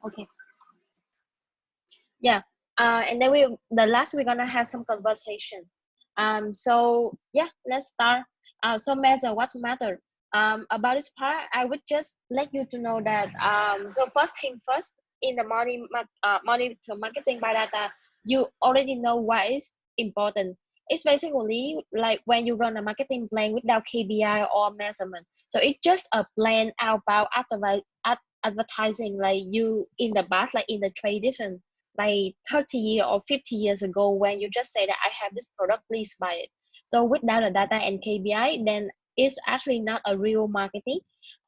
Okay. Yeah. And then the last we're gonna have some conversation. So yeah, let's start. So measure what matter. About this part, I would just let you to know that. So first thing first, in the monitor marketing by data, you already know what is important. It's basically like when you run a marketing plan without KPI or measurement. So it's just a plan about advertising, like you in the past, like in the tradition, like 30 years or 50 years ago, when you just say that I have this product, please buy it. So without the data and KPI, then it's actually not a real marketing.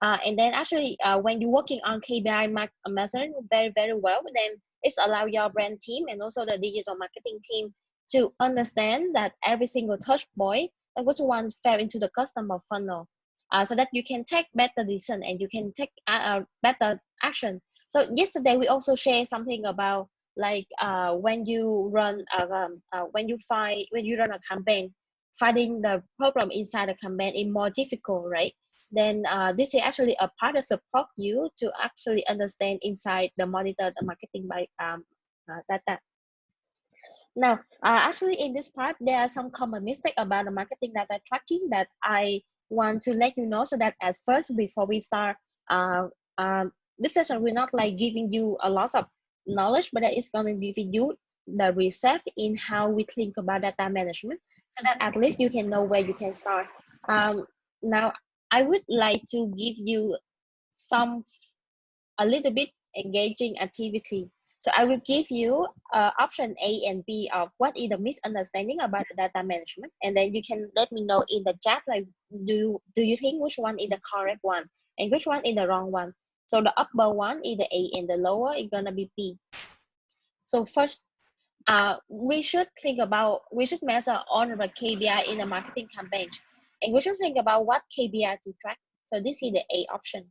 And then actually, when you're working on KPI measuring very well, then it's allow your brand team and also the digital marketing team to understand that every single touch point, like which one fell into the customer funnel, so that you can take better decision and you can take better action. So yesterday we also share something about like when you run when you run a campaign, finding the problem inside the campaign is more difficult, right? Then this is actually a part that support you to actually understand inside the monitor the marketing by data. Now, actually in this part, there are some common mistakes about the marketing data tracking that I want to let you know, so that at first, before we start, uh, this session, we're not like giving you a lot of knowledge, but it's going to give you the research in how we think about data management, so that at least you can know where you can start. Now, I would like to give you some a little bit engaging activity. So I will give you option A and B of what is the misunderstanding about the data management, and then you can let me know in the chat, like do you think which one is the correct one and which one is the wrong one. So the upper one is the A and the lower is gonna be B. So first, we should measure all of the KPI in a marketing campaign, and we should think about what KPI to track. So this is the A option.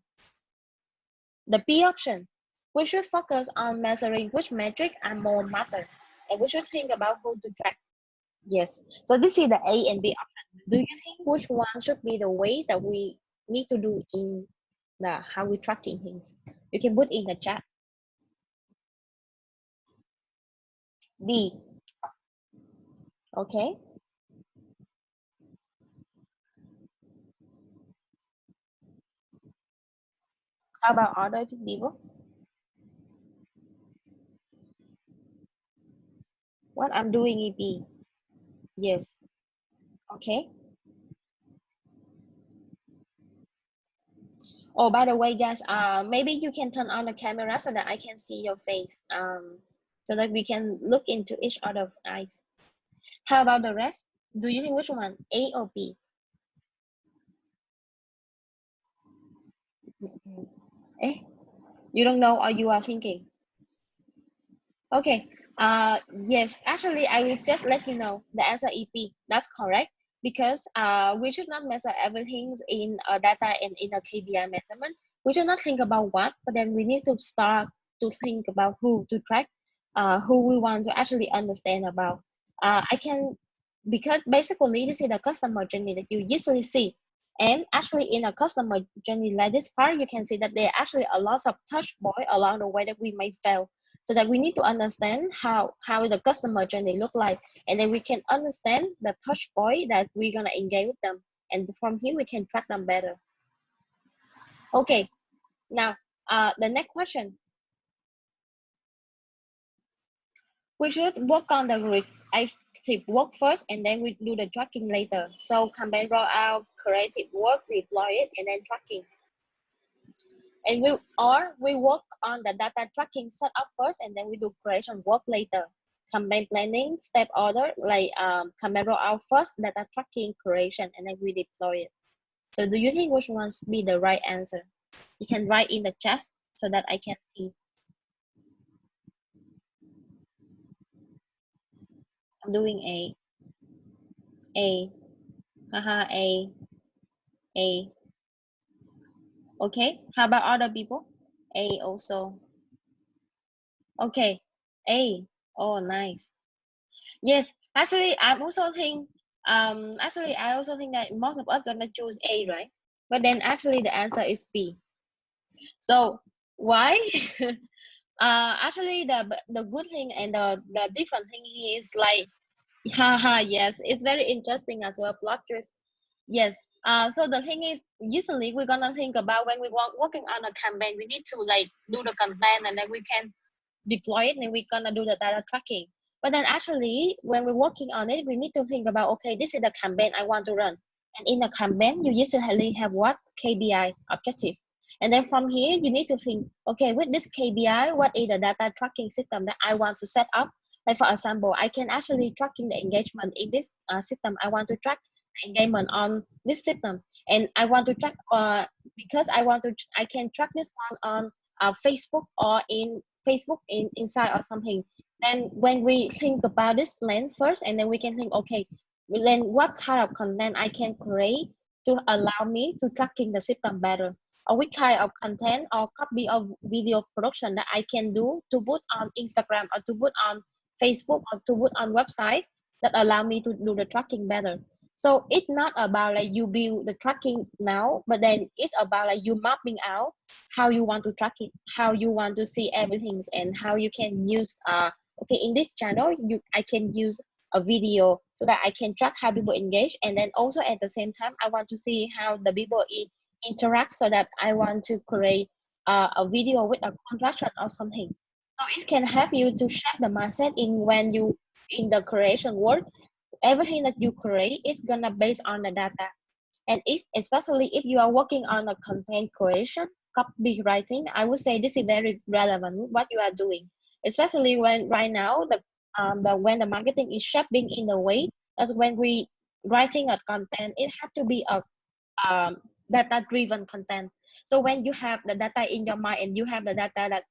The B option, we should focus on measuring which metric are more matter, and we should think about who to track. Yes, so this is the A and B option. Do you think which one should be the way that we need to do in the how we tracking things? You can put in the chat. B, okay. How about other people? What I'm doing is B. Yes, okay. Oh, by the way, guys, maybe you can turn on the camera so that I can see your face, so that we can look into each other's eyes. How about the rest? Do you think which one, A or B? Eh, you don't know or you are thinking? Okay. Yes, actually, I will just let you know the answer is B. That's correct, because we should not measure everything in data and in a KPI measurement. We should not think about what, but then we need to start to think about who to track, who we want to actually understand about. I can, because basically this is the customer journey that you usually see. And actually in a customer journey like this part, you can see that there are actually a lot of touch point along the way that we may fail. So that we need to understand how the customer journey look like, and then we can understand the touch point that we're gonna engage with them. And from here we can track them better. Okay, now the next question. We should work on the reactive work first, and then we do the tracking later. So campaign rollout, creative work, deploy it, and then tracking. And we work on the data tracking setup first, and then we do creation work later. Campaign planning, step order, like campaign rollout first, data tracking, creation, and then we deploy it. So do you think which one should be the right answer? You can write in the chat so that I can see. I'm doing A, haha, A. Okay, how about other people? A also. Okay, A. Oh, nice. Yes, actually, I'm also think. Actually, I also think that most of us gonna choose A, right? But then actually, the answer is B. So why? Actually, the good thing and the different thing is like, haha, yes, it's very interesting as well. Plot twist. Yes. So the thing is, usually we're gonna think about when we working on a campaign, we need to like do the content and then we can deploy it and we're gonna do the data tracking. But then actually, when we're working on it, we need to think about, okay, this is the campaign I want to run. And in a campaign, you usually have what? KPI, objective. And then from here, you need to think, okay, with this KPI, what is the data tracking system that I want to set up? Like for example, I can actually tracking the engagement in this system. I want to track the engagement on this system. And I want to track, because I can track this one on Facebook or in Facebook inside or something. Then when we think about this plan first, and then we can think, okay, then what kind of content I can create to allow me to tracking the system better, or which kind of content or copy of video production that I can do to put on Instagram or to put on Facebook or to put on website that allow me to do the tracking better. So it's not about like you build the tracking now, but then it's about like you mapping out how you want to track it, how you want to see everything, and how you can use okay, in this channel I can use a video so that I can track how people engage, and then also at the same time I want to see how the people interact, so that I want to create a video with a contraction or something. So it can help you to shape the mindset in when you in the creation work. Everything that you create is gonna based on the data, and it's, especially if you are working on a content creation, copywriting, I would say this is very relevant what you are doing, especially when right now the when the marketing is shaping in the way as when we writing a content, it has to be a data driven content. So when you have the data in your mind and you have the data that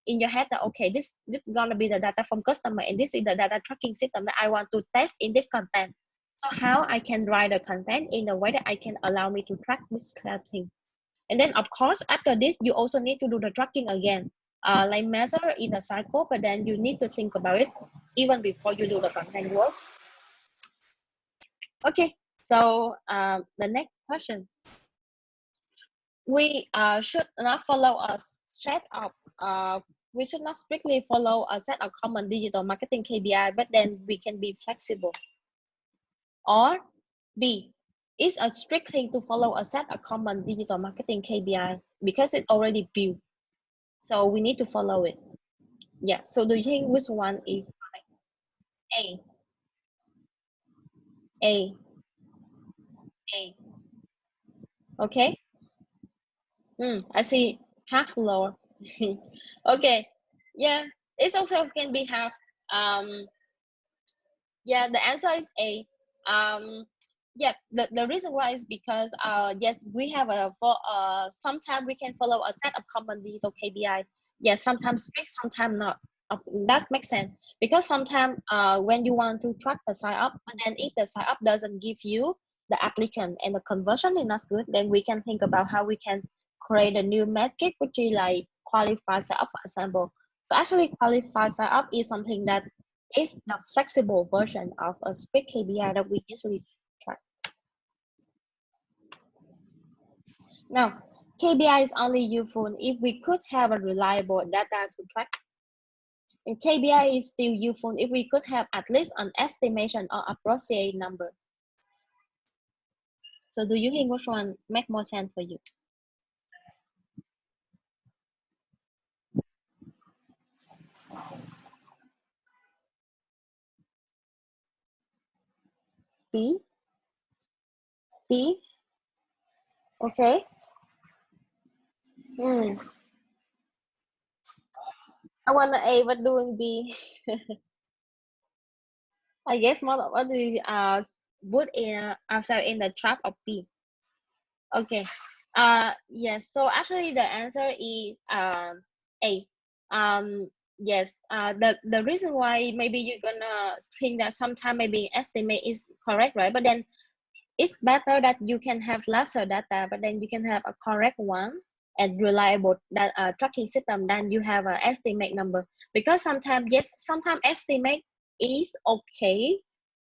in your head that okay, this is gonna be the data from customer and this is the data tracking system that I want to test in this content. So how I can write the content in a way that I can allow me to track this kind of thing. And then of course after this you also need to do the tracking again, like measure in a cycle, but then you need to think about it even before you do the content work. Okay, so the next question, we should not follow a set of we should not strictly follow a set of common digital marketing KPI, but then we can be flexible. Or B, it's a strict thing to follow a set of common digital marketing KPI because it's already built. So we need to follow it. Yeah. So do you think which one is A? A. A. Okay. I see half floor. Okay. Yeah. It's also can be half. Yeah, the answer is A. Yeah, the reason why is because yes, we have a for sometimes we can follow a set of common digital KPI. Yes, sometimes strict, sometimes not. That makes sense because sometimes when you want to track the sign up, but then if the sign up doesn't give you the applicant and the conversion is not good, then we can think about how we can create a new metric which is like qualified sign up, for example. So actually qualified sign up is something that is the flexible version of a strict KPI that we usually track. Now, KPI is only useful if we could have a reliable data to track. And KPI is still useful if we could have at least an estimation or approximate number. So do you think which one make more sense for you? B? B? Okay. I want to A, but doing B. I guess most of us put in ourselves in the trap of B. Okay. Yes. So actually, the answer is A. Yes. The reason why maybe you're gonna think that sometime maybe estimate is correct, right? But then it's better that you can have lesser data, but then you can have a correct one and reliable that tracking system than you have an estimate number. Because sometimes yes, sometimes estimate is okay,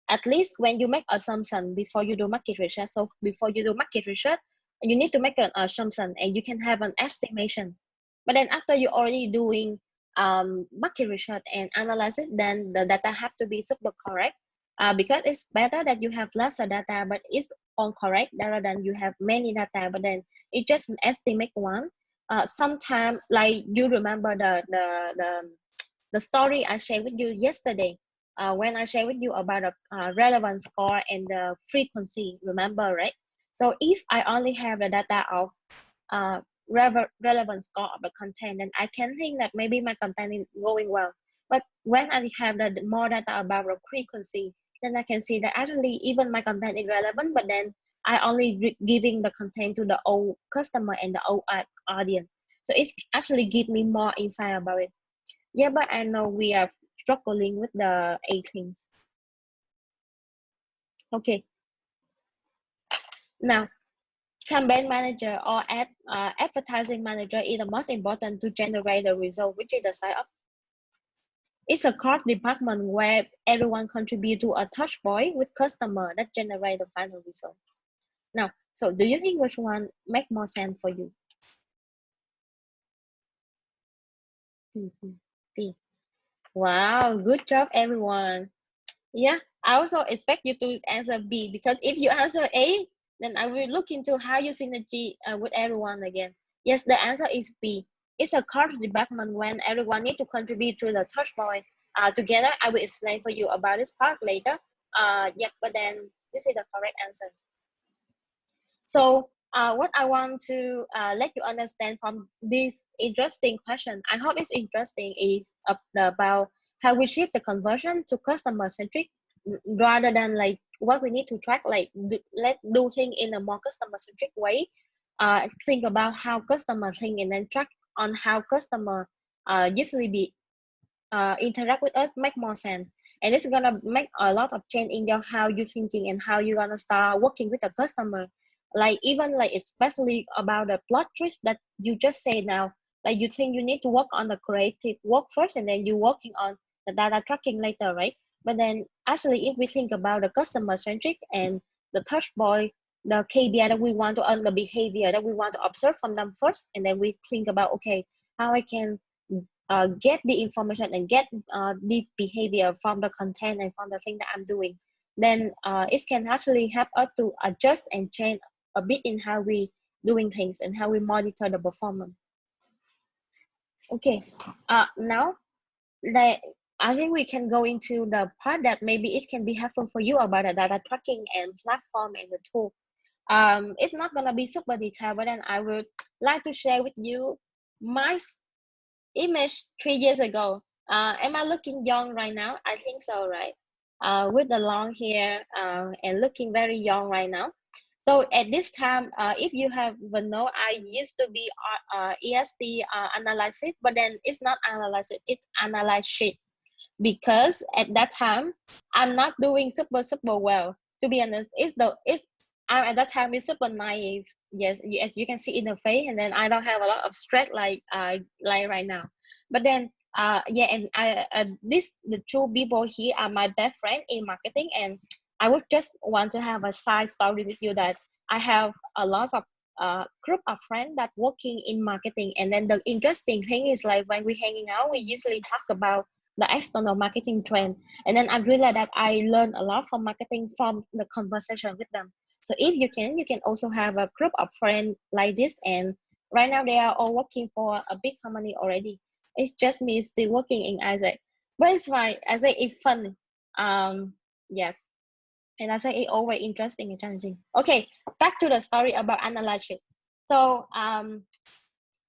at least when you make assumption before you do market research. So before you do market research, you need to make an assumption and you can have an estimation. But then after you're already doing market research and analyze it, then the data have to be super correct. Because it's better that you have lesser data, but it's all correct, rather than you have many data, but then it just an estimate one. Sometimes, like you remember the story I shared with you yesterday, when I shared with you about the relevance score and the frequency, remember, right? So if I only have the data of uh, relevant score of the content, then I can think that maybe my content is going well. But when I have the more data about the frequency, then I can see that actually even my content is relevant, but then I only giving the content to the old customer and the old audience. So it's actually give me more insight about it. Yeah, but I know we are struggling with the 18s. Okay, now campaign manager or advertising manager is the most important to generate the result, which is the side up. It's a cross department where everyone contribute to a touch point with customer that generate the final result. Now, so do you think which one make more sense for you? Mhm. B. Wow, good job, everyone. Yeah, I also expect you to answer B, because if you answer A, then I will look into how you synergy with everyone again. Yes, the answer is B. It's a core development when everyone need to contribute to the touch point together. I will explain for you about this part later. Yeah, but then this is the correct answer. So what I want to let you understand from this interesting question, I hope it's interesting, is about how we shift the conversion to customer centric, rather than like what we need to track, like let's do things in a more customer centric way. Think about how customer think and then track on how customer usually be interact with us make more sense, and it's gonna make a lot of change in your how you thinking and how you're gonna start working with the customer, like even like especially about the plot twist that you just say now, like you think you need to work on the creative work first and then you working on the data tracking later, right? But then actually if we think about the customer centric and the touch point, the KPI that we want to earn, the behavior that we want to observe from them first, and then we think about, okay, how I can get the information and get this behavior from the content and from the thing that I'm doing, then it can actually help us to adjust and change a bit in how we doing things and how we monitor the performance. Okay, now that I think we can go into the part that maybe it can be helpful for you about the data tracking and platform and the tool. It's not gonna be super detailed, but then I would like to share with you my image 3 years ago. Am I looking young right now? I think so, right? With the long hair and looking very young right now. So at this time, if you have know, I used to be ESD analysis, but then it's not analysis, it's analyze sheet, because at that time I'm not doing super well. To be honest, it's I'm at that time is super naive. Yes, as you can see in the face, and then I don't have a lot of stress like right now. But then yeah, and I this the two people here are my best friend in marketing, and I would just want to have a side story with you that I have a lot of group of friends that working in marketing, and then the interesting thing is like when we hanging out, we usually talk about the external marketing trend, and then I realized that I learned a lot from marketing from the conversation with them. So if you can also have a group of friends like this, and right now they are all working for a big company already. It's just me still working in Isaac, but it's fine. Isaac is fun. Yes, and Isaac is always interesting and challenging. Okay, back to the story about analysis. So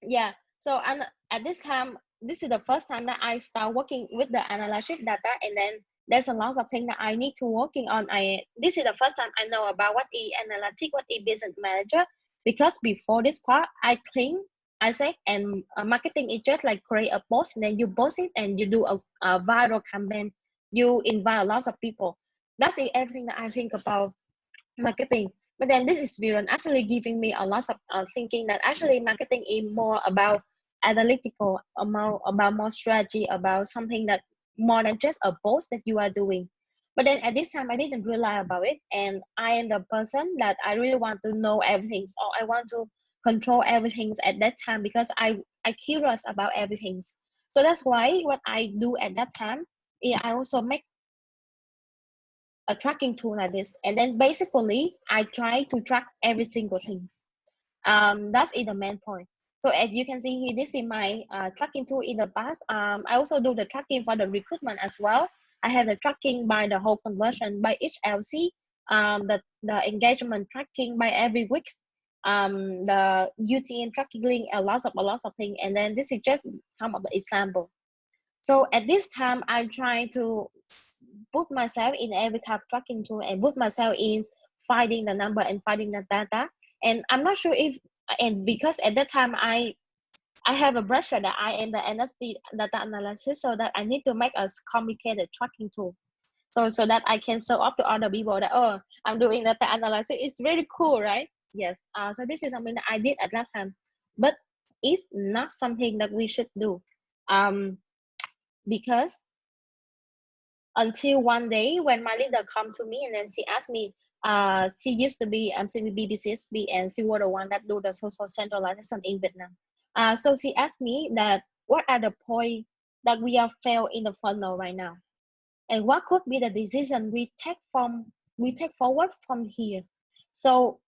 yeah, so and at this time, this is the first time that I start working with the analytic data, and then there's a lot of things that I need to working on. This is the first time I know about what is analytic, what is business manager, because before this part I think I say, and marketing is just like create a post and then you post it and you do a viral campaign, you invite a lot of people. That's everything that I think about marketing. But then this experience actually giving me a lot of thinking that actually marketing is more about analytical, about more strategy, about something that more than just a post that you are doing. But then at this time I didn't realize about it, and I am the person that I really want to know everything, so I want to control everything at that time, because I curious about everything. So that's why what I do at that time is I also make a tracking tool like this, and then basically I try to track every single thing. That's is the main point. So as you can see here, this is my tracking tool in the past. I also do the tracking for the recruitment as well. I have the tracking by the whole conversion by each LC, the engagement tracking by every week, the UTM tracking link, a lot of things. And then this is just some of the example. So at this time, I try to put myself in every kind of tracking tool and put myself in finding the number and finding the data. And I'm not sure if, and because at that time I have a pressure that I am the NSD data analysis, so that I need to make a complicated tracking tool. So that I can show up to other people that, oh, I'm doing data analysis. It's really cool, right? Yes. So this is something that I did at that time, but it's not something that we should do, because until one day when my leader come to me and then she asked me, she used to be MCBB BCSB, and she was the one that do the social centralization in Vietnam. So she asked me that what are the points that we are failed in the funnel right now, and what could be the decision we take forward from here. So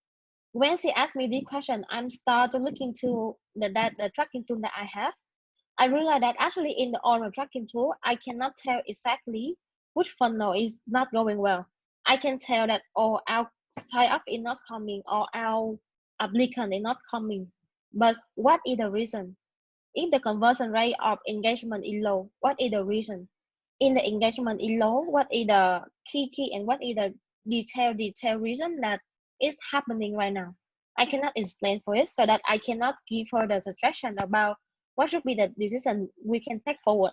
when she asked me this question, I'm start to look into the tracking tool that I have. I realized that actually in the owner tracking tool, I cannot tell exactly which funnel is not going well. I can tell that, oh, our sign up is not coming, or our applicant is not coming. But what is the reason? If the conversion rate of engagement is low, what is the reason? In the engagement is low, what is the key and what is the detail reason that is happening right now? I cannot explain for it, so that I cannot give her the suggestion about what should be the decision we can take forward.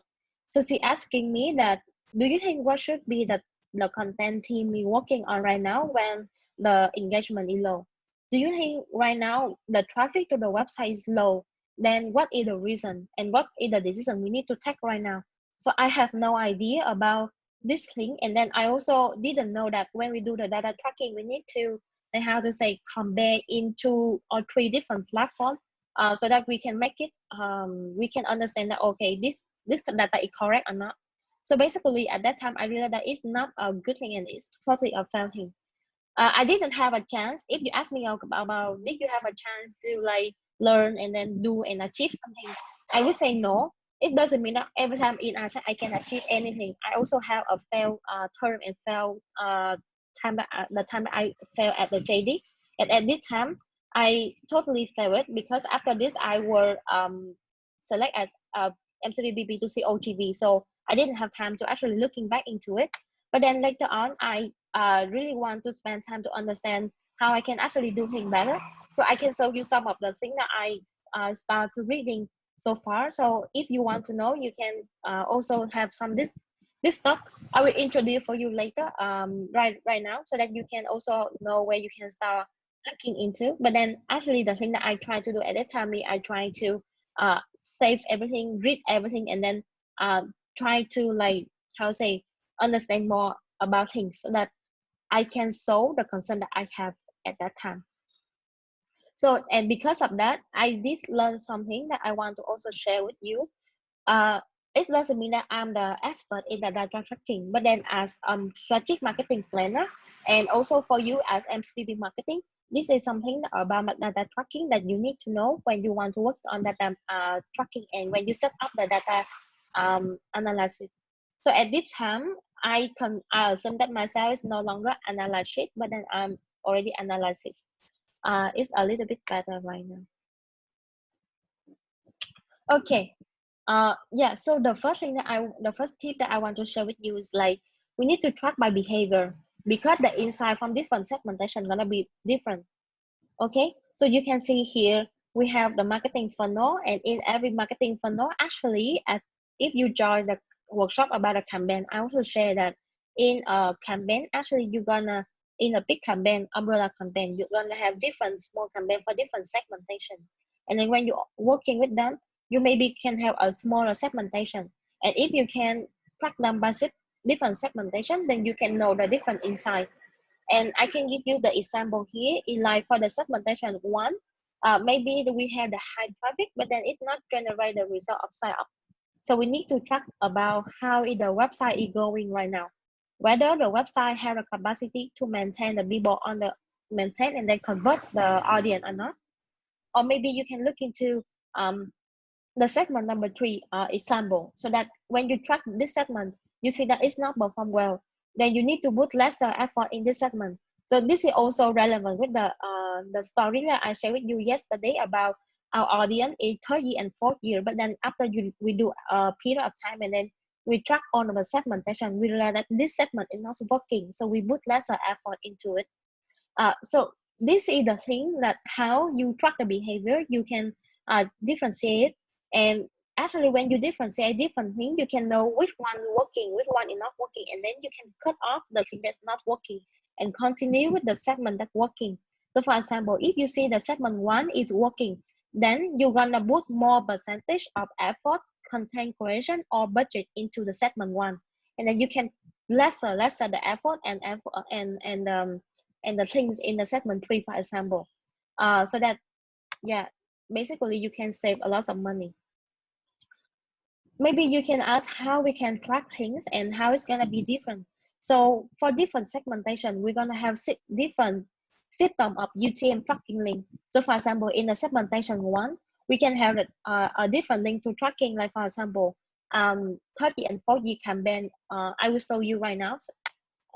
So she asking me that, do you think what should be the content team we working on right now when the engagement is low? Do you think right now the traffic to the website is low? Then what is the reason and what is the decision we need to take right now? So I have no idea about this thing. And then I also didn't know that when we do the data tracking, we need to, like how to say, compare in 2 or 3 different platforms, so that we can make it, we can understand that, okay, this data is correct or not. So basically at that time, I realized that it's not a good thing and it's totally a fail thing. I didn't have a chance. If you ask me about did you have a chance to like learn and then do and achieve something, I would say no. It doesn't mean that every time in ASEAN I can achieve anything. I also have a fail term and fail time that the time that I failed at the JD. And at this time, I totally failed it, because after this I were select at MCBB B2C OTV. So I didn't have time to actually looking back into it. But then later on, I really want to spend time to understand how I can actually do things better. So I can show you some of the things that I start to reading so far. So if you want to know, you can also have some this stuff I will introduce for you later, right now, so that you can also know where you can start looking into. But then actually the thing that I try to do at that time, I try to save everything, read everything, and then try to like how to say understand more about things, so that I can solve the concern that I have at that time. So, and because of that, I did learn something that I want to also share with you. Uh, it doesn't mean that I'm the expert in the data tracking, but then as strategic marketing planner, and also for you as MCP marketing, this is something about data tracking that you need to know when you want to work on data tracking and when you set up the data analysis. So at this time, I can assume that myself is no longer analysis, but then I'm already analysis. It's a little bit better right now. Okay. Yeah. So the first thing that the first tip that I want to share with you is like we need to track by behavior, because the insight from different segmentation gonna be different. Okay. So you can see here we have the marketing funnel, and in every marketing funnel, actually, if you join the workshop about a campaign, I also share that in a campaign, actually, you're gonna in a big campaign, umbrella campaign, you're gonna have different small campaign for different segmentation, and then when you're working with them, you maybe can have a smaller segmentation, and if you can track them by different segmentation, then you can know the different insight. And I can give you the example here. In like for the segmentation one, maybe we have the high traffic, but then it not generate the result of sign up. So we need to track about how the website is going right now, whether the website has the capacity to maintain the people on the maintain and then convert the audience or not. Or maybe you can look into the segment number 3 example, so that when you track this segment, you see that it's not perform well, then you need to put lesser effort in this segment. So this is also relevant with the story that I shared with you yesterday about our audience is 30 and 40 year, but then after we do a period of time and then we track on the segmentation, we realize that this segment is not working, so we put lesser effort into it. So this is the thing that how you track the behavior, you can differentiate. And actually when you differentiate different things, you can know which one working, which one is not working, and then you can cut off the thing that's not working and continue with the segment that's working. So for example, if you see the segment 1 is working, then you're gonna put more percentage of effort, content creation, or budget into the segment 1, and then you can lesser the effort and the things in the segment 3, for example. So that, yeah, basically you can save a lot of money. Maybe you can ask how we can track things and how it's gonna be different. So for different segmentation, we're gonna have different system of UTM tracking link. So for example, in the segmentation 1, we can have a different link to tracking, like for example, 30 and 40 campaign. I will show you right now. So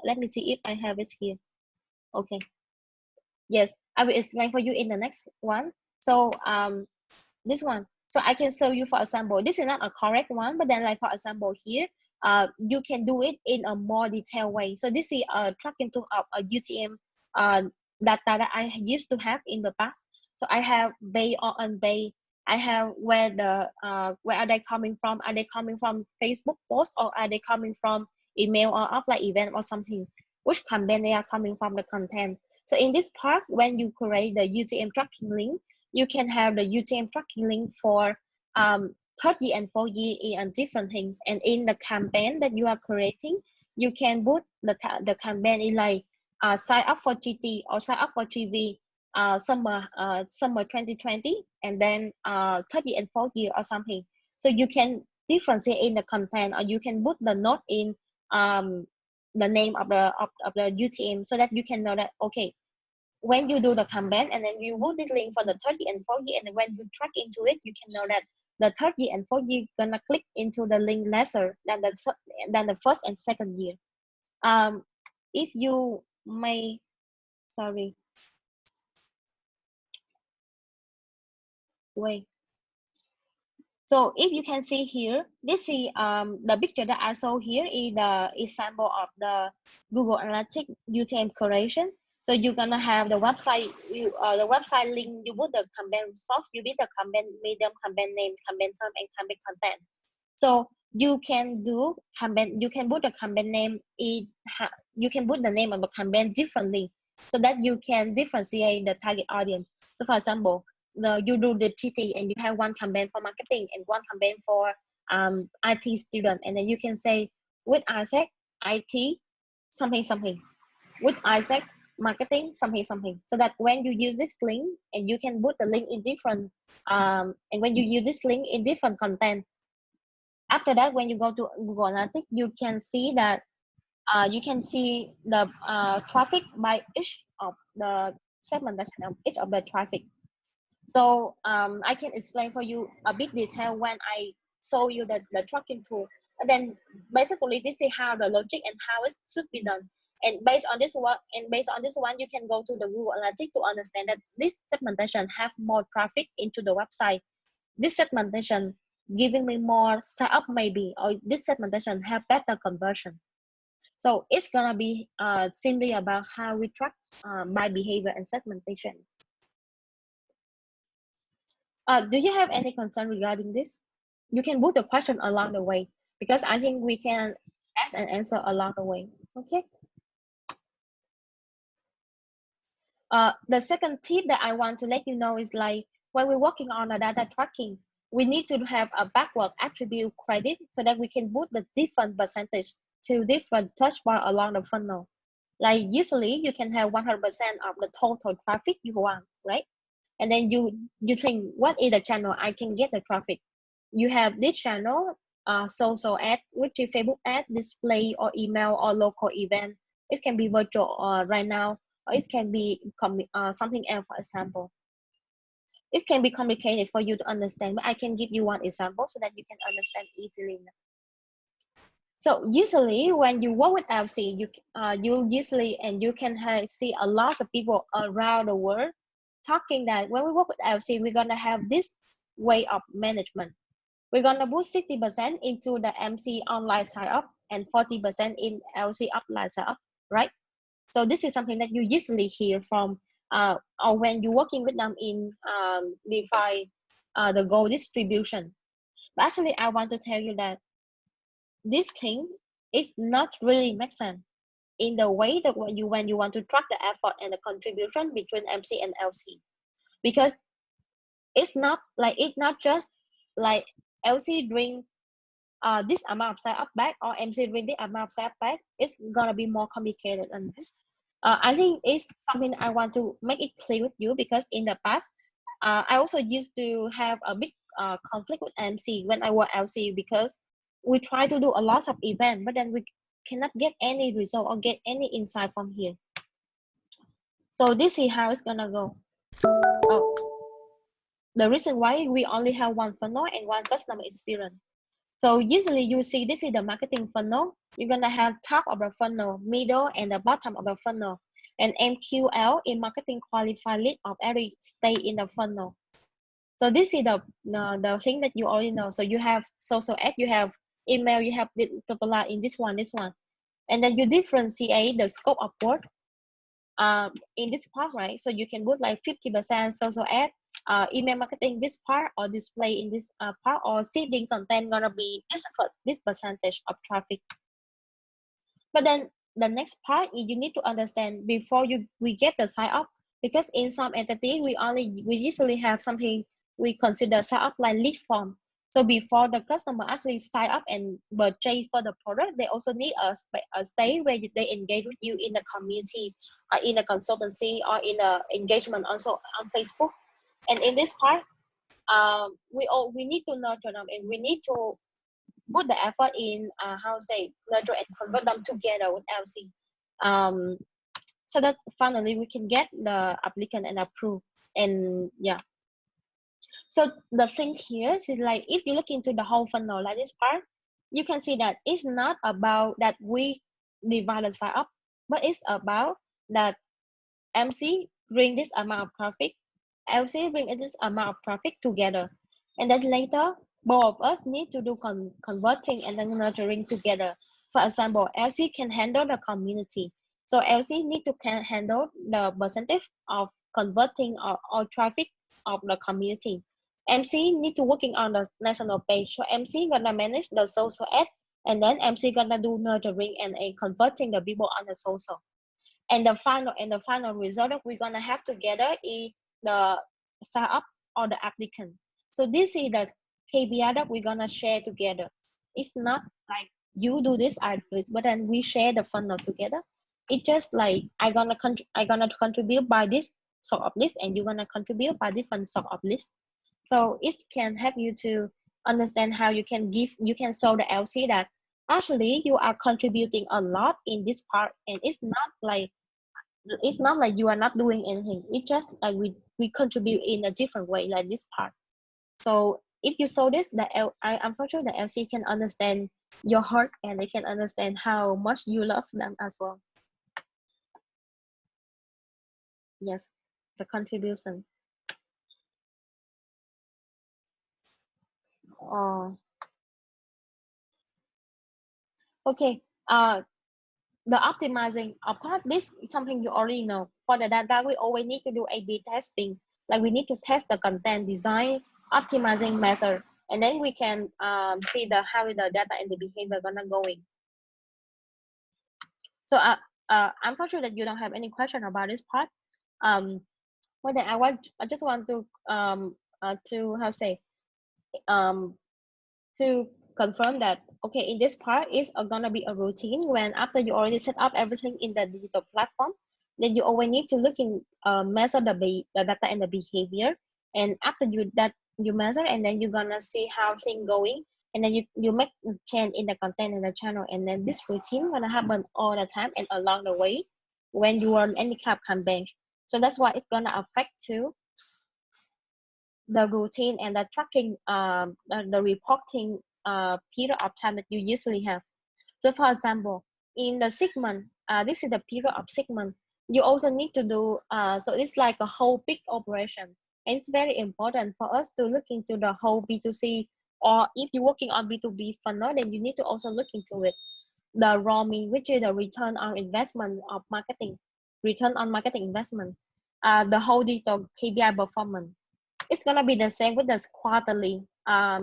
let me see if I have it here. Okay. Yes, I will explain for you in the next one. So this one. So I can show you, for example, this is not a correct one, but then like for example here, you can do it in a more detailed way. So this is a tracking tool of a UTM data that I used to have in the past. So I have bay or unbay. I have where are they coming from? Are they coming from Facebook posts, or are they coming from email or offline event or something? Which campaign they are coming from the content. So in this part, when you create the UTM tracking link, you can have the UTM tracking link for 30 and 40 and different things. And in the campaign that you are creating, you can put the campaign in like sign up for GT or sign up for TV summer 2020, and then 30 and 40 or something. So you can differentiate in the content, or you can put the note in the name of the UTM, so that you can know that, okay, when you do the campaign and then you put this link for the 30 and 40, and then when you track into it, you can know that the 30 and 40 gonna click into the link lesser than the first and second year. If you may, sorry, wait. So if you can see here, this is the picture that I saw here is the example of the Google Analytics UTM creation. So you're gonna have the website, the website link. You put the campaign source, you put the campaign medium, campaign name, campaign term, and campaign content. So you can do campaign. You can put the campaign name. You can put the name of the campaign differently, so that you can differentiate the target audience. So for example, you do the GT and you have one campaign for marketing and one campaign for IT student, and then you can say with Isaac IT something something, with Isaac marketing something something, so that when you use this link, and you can put the link in different and when you use this link in different content, after that when you go to Google Analytics, you can see that you can see the traffic by each of the segmentation of each of the traffic. So I can explain for you a bit detail when I show you the tracking tool. And then basically this is how the logic and how it should be done. And based on this one, you can go to the Google Analytics to understand that this segmentation have more traffic into the website. This segmentation giving me more setup maybe, or this segmentation have better conversion. So it's gonna be simply about how we track by behavior and segmentation. Do you have any concern regarding this? You can put the question along the way, because I think we can ask and answer along the way. Okay. The second tip that I want to let you know is like when we're working on a data tracking, we need to have a backward attribute credit so that we can put the different percentage to different touch bar along the funnel. Like usually you can have 100% of the total traffic you want, right? And then you think, what is the channel I can get the traffic? You have this channel, social ad, which is Facebook ad, display, or email, or local event. It can be virtual right now, or it can be something else, for example. It can be complicated for you to understand, but I can give you one example so that you can understand easily. So usually when you work with LC, you usually, and you can see a lot of people around the world talking that when we work with LC, we're gonna have this way of management. We're gonna put 60% into the MC online sign up and 40% in LC offline sign up, right? So this is something that you usually hear from, or when you're working with them in define the goal distribution. But actually, I want to tell you that this thing is not really make sense in the way that when you want to track the effort and the contribution between MC and LC, because it's not just like LC bring this amount of setup back or MC bring this amount of setup back. It's gonna be more complicated than this. I think it's something I want to make it clear with you, because in the past, I also used to have a big conflict with MC when I was LC, because we try to do a lot of events, but then we cannot get any result or get any insight from here. So this is how it's gonna go. Oh, the reason why we only have one funnel and one customer experience. So usually you see this is the marketing funnel. You're gonna have top of the funnel, middle, and the bottom of the funnel. And MQL in marketing qualified lead of every stage in the funnel. So this is the thing that you already know. So you have social ad, you have email, you have the in this one, and then you differentiate the scope of work in this part, right? So you can put like 50% social ad, email marketing this part, or display in this part, or seeding content gonna be this percentage of traffic. But then the next part is you need to understand before we get the sign up, because in some entity we usually have something we consider sign up like lead form. So before the customer actually sign up and purchase for the product, they also need a stage where they engage with you in the community, in a consultancy, or in a engagement also on Facebook. And in this part, we need to nurture them, and we need to put the effort in nurture and convert them together with LC, so that finally we can get the applicant and approve. And yeah, so the thing here is like, if you look into the whole funnel like this part, you can see that it's not about that we divide the sign up, but it's about that MC bring this amount of traffic, LC bring this amount of traffic together, and then later both of us need to do converting and then nurturing together. For example, LC can handle the community, so LC need to can handle the percentage of converting or traffic of the community. MC need to working on the national page, so MC gonna manage the social ad, and then MC gonna do nurturing and converting the people on the social. And the final result that we're gonna have together is the startup or the applicant. So this is the KPI that we're gonna share together. It's not like you do this, I do this, but then we share the funnel together. It's just like I gonna contribute by this sort of list, and you're gonna contribute by different sort of list. So it can help you to understand how you can show the LC that actually you are contributing a lot in this part, and it's not like you are not doing anything. It's just like we contribute in a different way, like this part. So if you saw this, I'm for sure the LC can understand your heart, and they can understand how much you love them as well. Yes, the contribution. Oh, okay. The optimizing, of course, this is something you already know. For the data, we always need to do A/B testing. Like we need to test the content design, optimizing method, and then we can see how the data and the behavior gonna going. So I'm not sure that you don't have any question about this part. But then I just want to to confirm that, okay, in this part is gonna be a routine. When after you already set up everything in the digital platform, then you always need to look in measure the data and the behavior. And after you measure, and then you're gonna see how things going, and then you make change in the content in the channel, and then this routine gonna happen all the time and along the way when you run any kind of campaign. So that's why it's gonna affect to the routine and the tracking, the reporting period of time that you usually have. So for example, in the segment, this is the period of segment. You also need to do, so it's like a whole big operation. And it's very important for us to look into the whole B2C, or if you're working on B2B funnel, then you need to also look into it. The ROMI, which is the return on investment of marketing, return on marketing investment, the whole digital KPI performance. It's gonna be the same with this quarterly.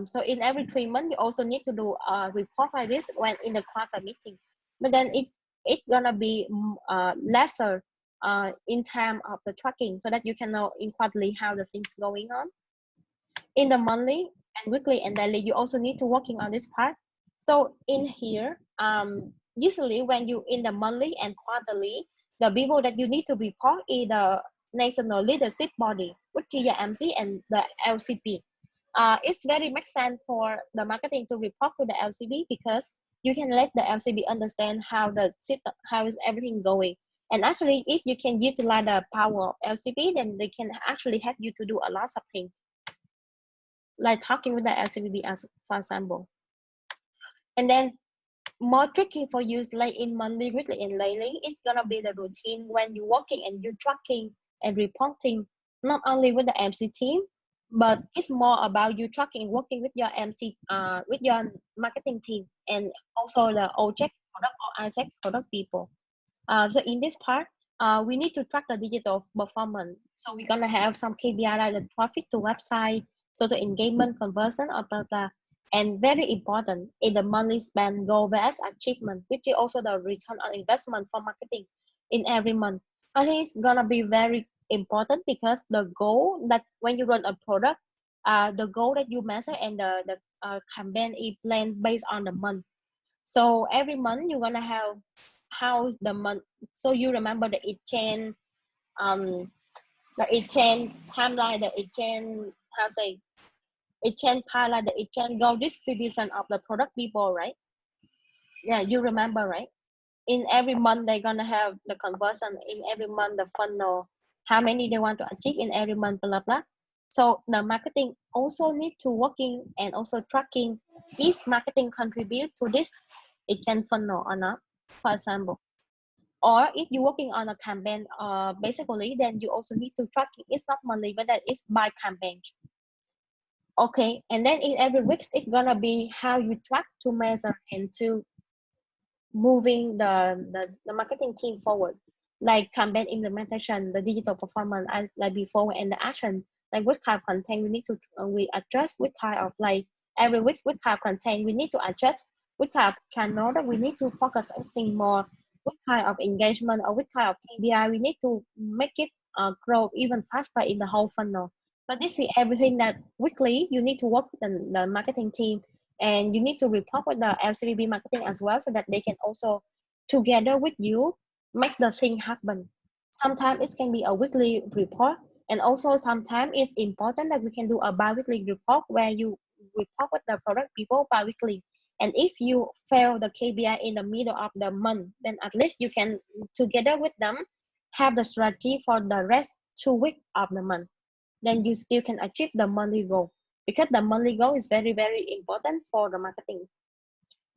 So in every 3 months, you also need to do a report like this when in the quarter meeting. But then it's gonna be lesser in term of the tracking, so that you can know in quarterly how the things going on. In the monthly and weekly and daily, you also need to working on this part. So in here, usually when you in the monthly and quarterly, the people that you need to report is the national leadership body, which is the MC and the LCP. It's very makes sense for the marketing to report to the LCP, because you can let the LCP understand how the system, how is everything going. And actually, if you can utilize the power of LCP, then they can actually help you to do a lot of things, like talking with the LCP as for example. And then more tricky for you, like in monthly, weekly, and daily, it's gonna be the routine when you're working and you're tracking and reporting, not only with the MC team, but it's more about you tracking, working with your MC, with your marketing team, and also the OJEC product or ISEC product people. So in this part, we need to track the digital performance. So we're gonna have some KPI like the traffic to website, social engagement, conversion, or blah blah. And very important in the monthly spend goal vs achievement, which is also the return on investment for marketing in every month. I think it's gonna be very important, because the goal that when you run a product, the goal that you measure and the campaign is planned based on the month. So every month you're gonna have how the month. So you remember the exchange, um, the exchange timeline, the exchange, how say, exchange pilot, the exchange goal distribution of the product people, right? Yeah, you remember, right? In every month they're gonna have the conversion, in every month the funnel, how many they want to achieve in every month, blah blah. So the marketing also need to working and also tracking if marketing contribute to this exchange funnel or not, for example. Or if you're working on a campaign, basically, then you also need to track it. It's not monthly, but that is by campaign. Okay, and then in every week, it's gonna be how you track to measure and to moving the marketing team forward, like campaign implementation, the digital performance, like before, and the action, like what kind of content we need to we adjust, what kind of like every week, what kind of content we need to adjust, what kind of channel that we need to focus on seeing more, what kind of engagement or what kind of KPI we need to make it grow even faster in the whole funnel. But this is everything that weekly you need to work with the marketing team, and you need to report with the LCBB marketing as well, so that they can also together with you make the thing happen. Sometimes it can be a weekly report, and also sometimes it's important that we can do a bi-weekly report where you report with the product people bi-weekly. And if you fail the KPI in the middle of the month, then at least you can together with them have the strategy for the rest 2 weeks of the month. Then you still can achieve the monthly goal, because the monthly goal is very very important for the marketing.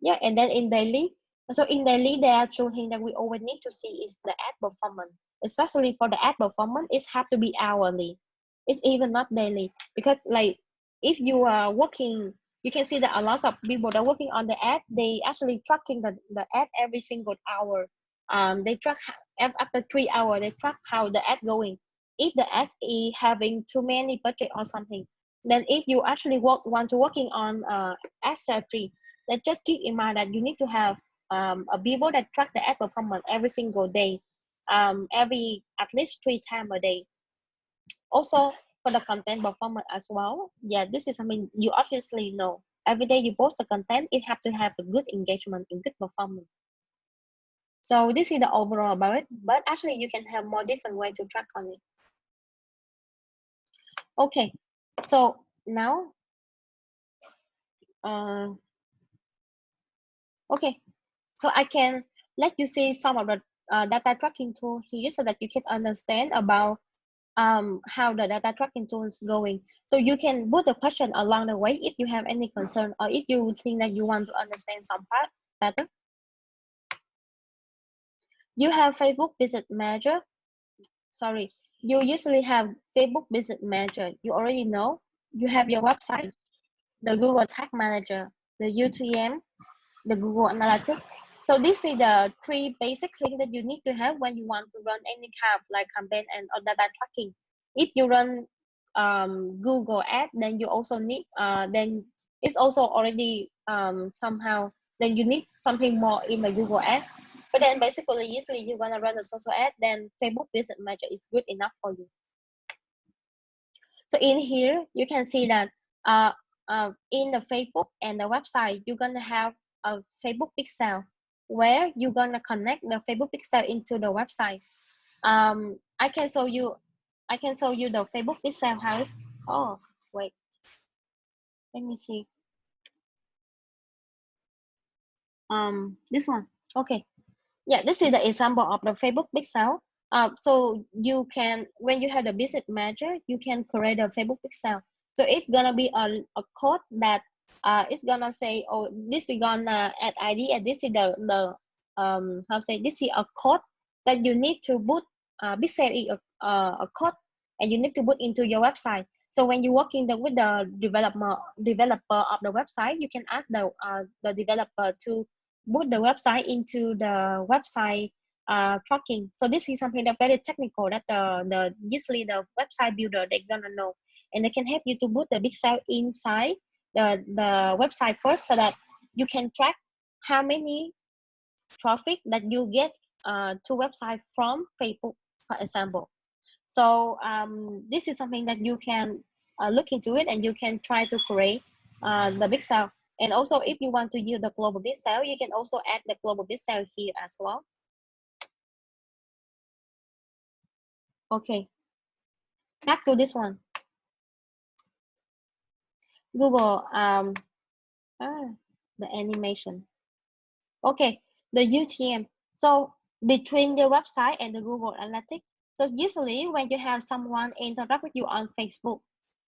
Yeah, and then in daily, so in daily there are two things that we always need to see is the ad performance. Especially for the ad performance, it have to be hourly. It's even not daily, because like if you are working, you can see that a lot of people that are working on the ad, they actually tracking the ad every single hour. They track after 3 hours, they track how the ad going. If the ad is having too many budget or something, then if you actually want to working on ad strategy, then just keep in mind that you need to have a people that track the ad performance every single day, every at least 3 times a day. Also for the content performance as well. Yeah, this is something you obviously know. Every day you post the content, it have to have a good engagement and good performance. So this is the overall about it, but actually you can have more different way to track on it. Okay, so now Okay, so I can let you see some of the data tracking tool here so that you can understand about how the data tracking tool is going. So you can put the question along the way if you have any concern or if you think that you want to understand some part better. You have Facebook Business Manager. Sorry, you usually have Facebook Business Manager. You already know. You have your website, the Google Tag Manager, the UTM, the Google Analytics. So this is the three basic things that you need to have when you want to run any kind of like campaign and or data tracking. If you run Google Ads, then you also need then it's also already somehow then you need something more in the Google Ads. But then basically usually you're gonna run a social ad, then Facebook Business Manager is good enough for you. So in here, you can see that in the Facebook and the website, you're gonna have a Facebook pixel where you're gonna connect the Facebook pixel into the website. I can show you. I can show you the Facebook pixel house. Oh, wait. Let me see. This one. Okay. Yeah, this is the example of the Facebook pixel. So you can, when you have the business manager, you can create a Facebook pixel. So it's gonna be a code that it's gonna say, oh, this is gonna add ID, and this is the how say, this is a code that you need to put. Pixel is a code, and you need to put into your website. So when you're working with the developer of the website, you can ask the developer to put the website into the website tracking. So this is something that very technical that the usually the website builder they're gonna know, and they can help you to put the pixel inside the website first so that you can track how many traffic that you get to website from Facebook, for example. So this is something that you can look into it, and you can try to create the pixel. And also, if you want to use the global pixel, you can also add the global pixel here as well. Okay, back to this one. Google, the animation. Okay, the UTM. So between the website and the Google Analytics. So usually when you have someone interact with you on Facebook,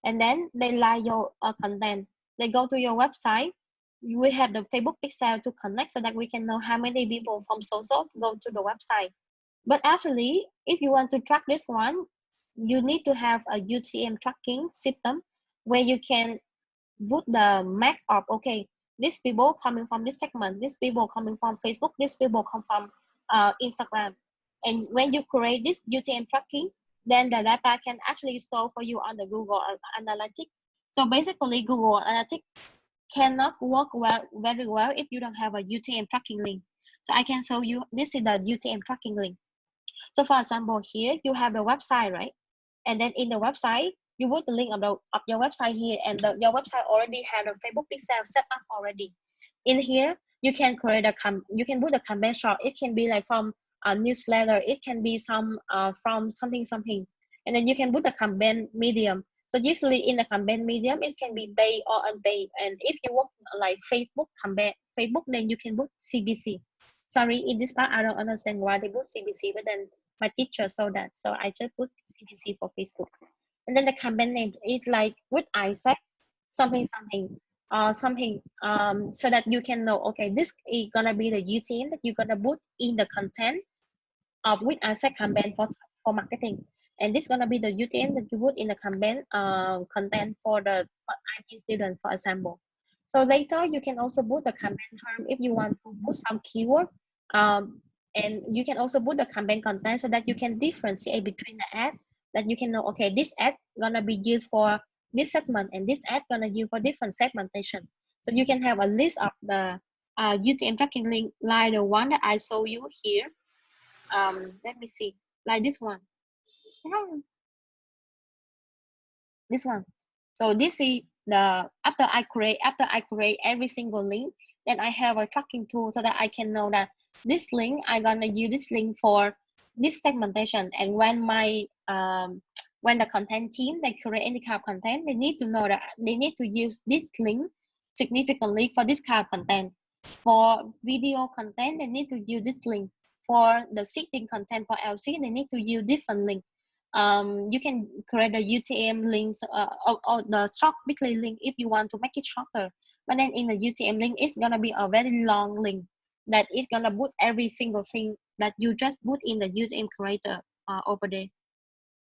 and then they like your content, they go to your website. We have the Facebook pixel to connect so that we can know how many people from social go to the website. But actually, if you want to track this one, you need to have a UTM tracking system where you can put the map of, okay, these people coming from this segment, these people coming from Facebook, these people come from Instagram. And when you create this UTM tracking, then the data can actually store for you on the Google Analytics. So basically, Google Analytics cannot work very well if you don't have a UTM tracking link. So I can show you, this is the UTM tracking link. So for example, here you have the website, right? And then in the website, you put the link of your website here, and your website already have a Facebook pixel set up already. In here, you can create you can put a campaign shot. It can be like from a newsletter. It can be some from something, and then you can put the campaign medium. So usually in the campaign medium, it can be paid or unpaid. And if you work like Facebook campaign, Facebook, then you can put CPC. Sorry, in this part, I don't understand why they put CPC, but then my teacher saw that, so I just put CPC for Facebook. And then the campaign name is like with Isaac, something, so that you can know, okay, this is gonna be the UTM that you're gonna put in the content of with Isaac campaign for marketing. And this is gonna be the UTM that you put in the campaign content for the IT student, for example. So later you can also put the campaign term if you want to put some keyword. And you can also put the campaign content so that you can differentiate between the ad, that you can know, okay, this ad gonna be used for this segment and this ad gonna use for different segmentation. So you can have a list of the UTM tracking link like the one that I show you here. Let me see, like this one. This one. So this is the after I create every single link, then I have a tracking tool so that I can know that this link I'm gonna use this link for this segmentation. And when the content team they create any kind of content, they need to know that they need to use this link significantly for this kind of content. For video content, they need to use this link. For the sitting content for LC, they need to use different link. You can create the UTM links or the short weekly link if you want to make it shorter. But then in the UTM link, it's gonna be a very long link that is gonna put every single thing that you just put in the UTM creator over there.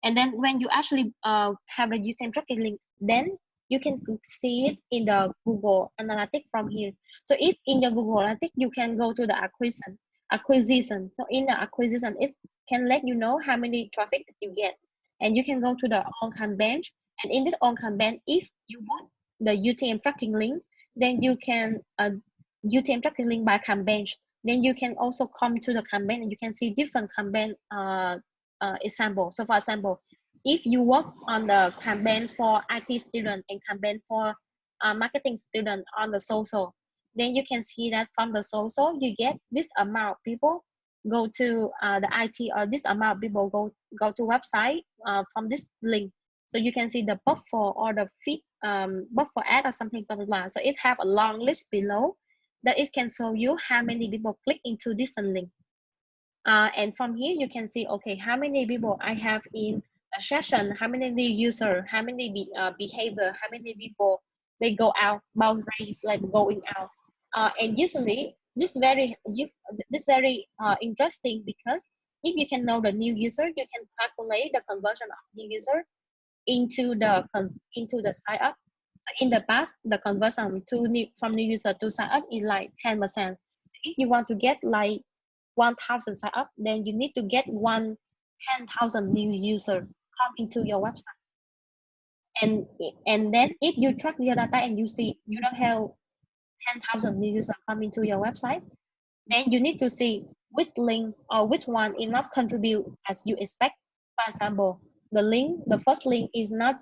And then when you actually have the UTM tracking link, then you can see it in the Google Analytics from here. So if in the Google Analytics, you can go to the acquisition. So in the acquisition, it can let you know how many traffic that you get. And you can go to the on campaign. And in this on campaign, if you put the UTM tracking link, then you can UTM tracking link by campaign. Then you can also come to the campaign and you can see different campaign example. So for example, if you work on the campaign for IT student and campaign for marketing student on the social, then you can see that from the social, you get this amount of people go to the IT, or this amount of people go to website from this link. So you can see the buffer or the feed buffer ad or something, blah, blah, blah. So it have a long list below that it can show you how many people click into different links. And from here, you can see, okay, how many people I have in a session, how many new user, how many behavior, how many people they go out, boundaries like going out. And usually this very interesting, because if you can know the new user, you can calculate the conversion of new user into the sign up. So in the past, the conversion from new user to sign up is like 10%. So if you want to get like 1,000 sign up, then you need to get 10,000 new user come into your website. And then if you track your data and you see you don't have 10,000 new users come into your website, then you need to see which link or which one is not contribute as you expect. For example, the first link is not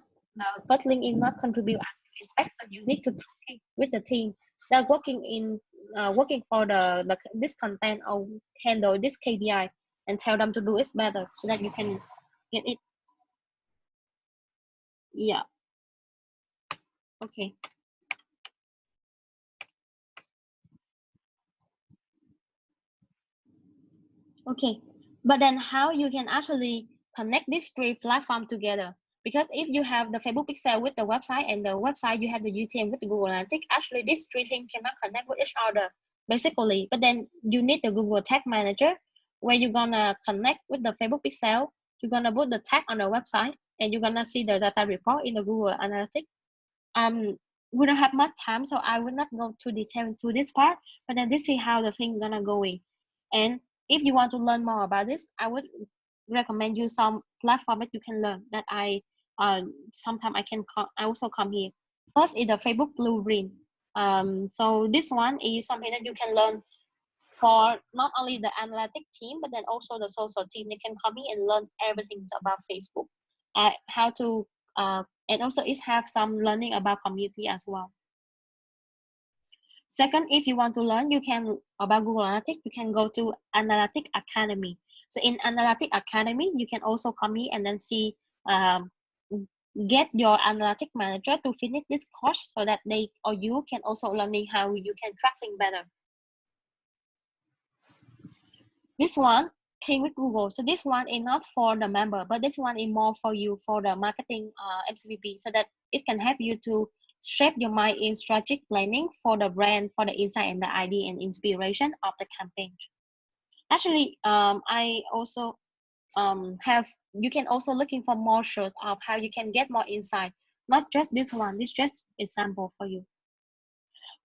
contribute as you expect. So you need to talk with the team that working for this content or handle this KPI, and tell them to do it better so that you can get it. Yeah. Okay. Okay, but then how you can actually connect these three platforms together? Because if you have the Facebook pixel with the website, and the website you have the UTM with the Google Analytics, actually these three things cannot connect with each other, basically. But then you need the Google Tag Manager, where you're gonna connect with the Facebook pixel, you're gonna put the tag on the website, and you're gonna see the data report in the Google Analytics. We don't have much time, so I will not go too detail into this part, but then this is how the thing gonna going. And if you want to learn more about this, I would recommend you some platform that you can learn that sometimes I also come here. First is the Facebook Blueprint. So this one is something that you can learn for not only the analytic team, but then also the social team. They can come here and learn everything about Facebook, how to, and also it have some learning about community as well. Second, if you want to learn, you can about Google Analytics, you can go to Analytic Academy. So in Analytic Academy, you can also come here and then see, get your analytic manager to finish this course so that they or you can also learning how you can tracking better. This one came with Google. So this one is not for the member, but this one is more for you, for the marketing MCVP, so that it can help you to shape your mind in strategic planning for the brand, for the insight and the idea and inspiration of the campaign. Actually, I also you can also looking for more shows of how you can get more insight. Not just this one, this just example for you.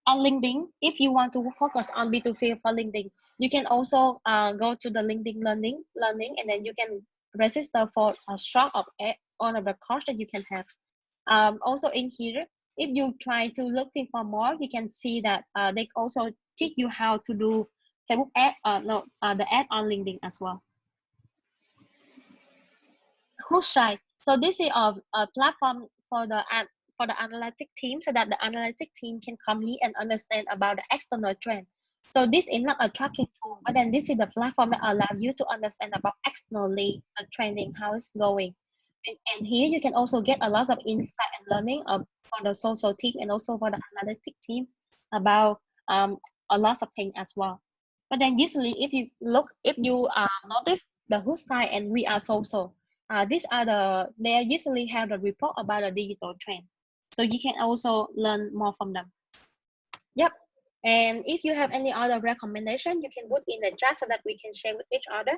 On LinkedIn, if you want to focus on B2B for LinkedIn, you can also go to the LinkedIn learning, and then you can register for a short of one of the course that you can have. Also in here, if you try to looking for more, you can see that they also teach you how to do Facebook ad, the ad on LinkedIn as well. Hootsuite. So this is a platform for the analytic team, so that the analytic team can come here and understand about the external trend. So this is not a tracking tool, but then this is the platform that allow you to understand about externally the trending, how it's going. And here you can also get a lot of insight and learning for the social team and also for the analytic team about a lot of things as well. But then usually if you notice the hood side and we are social, these are they usually have the report about the digital trend. So you can also learn more from them. Yep. And if you have any other recommendation, you can put in the chat so that we can share with each other.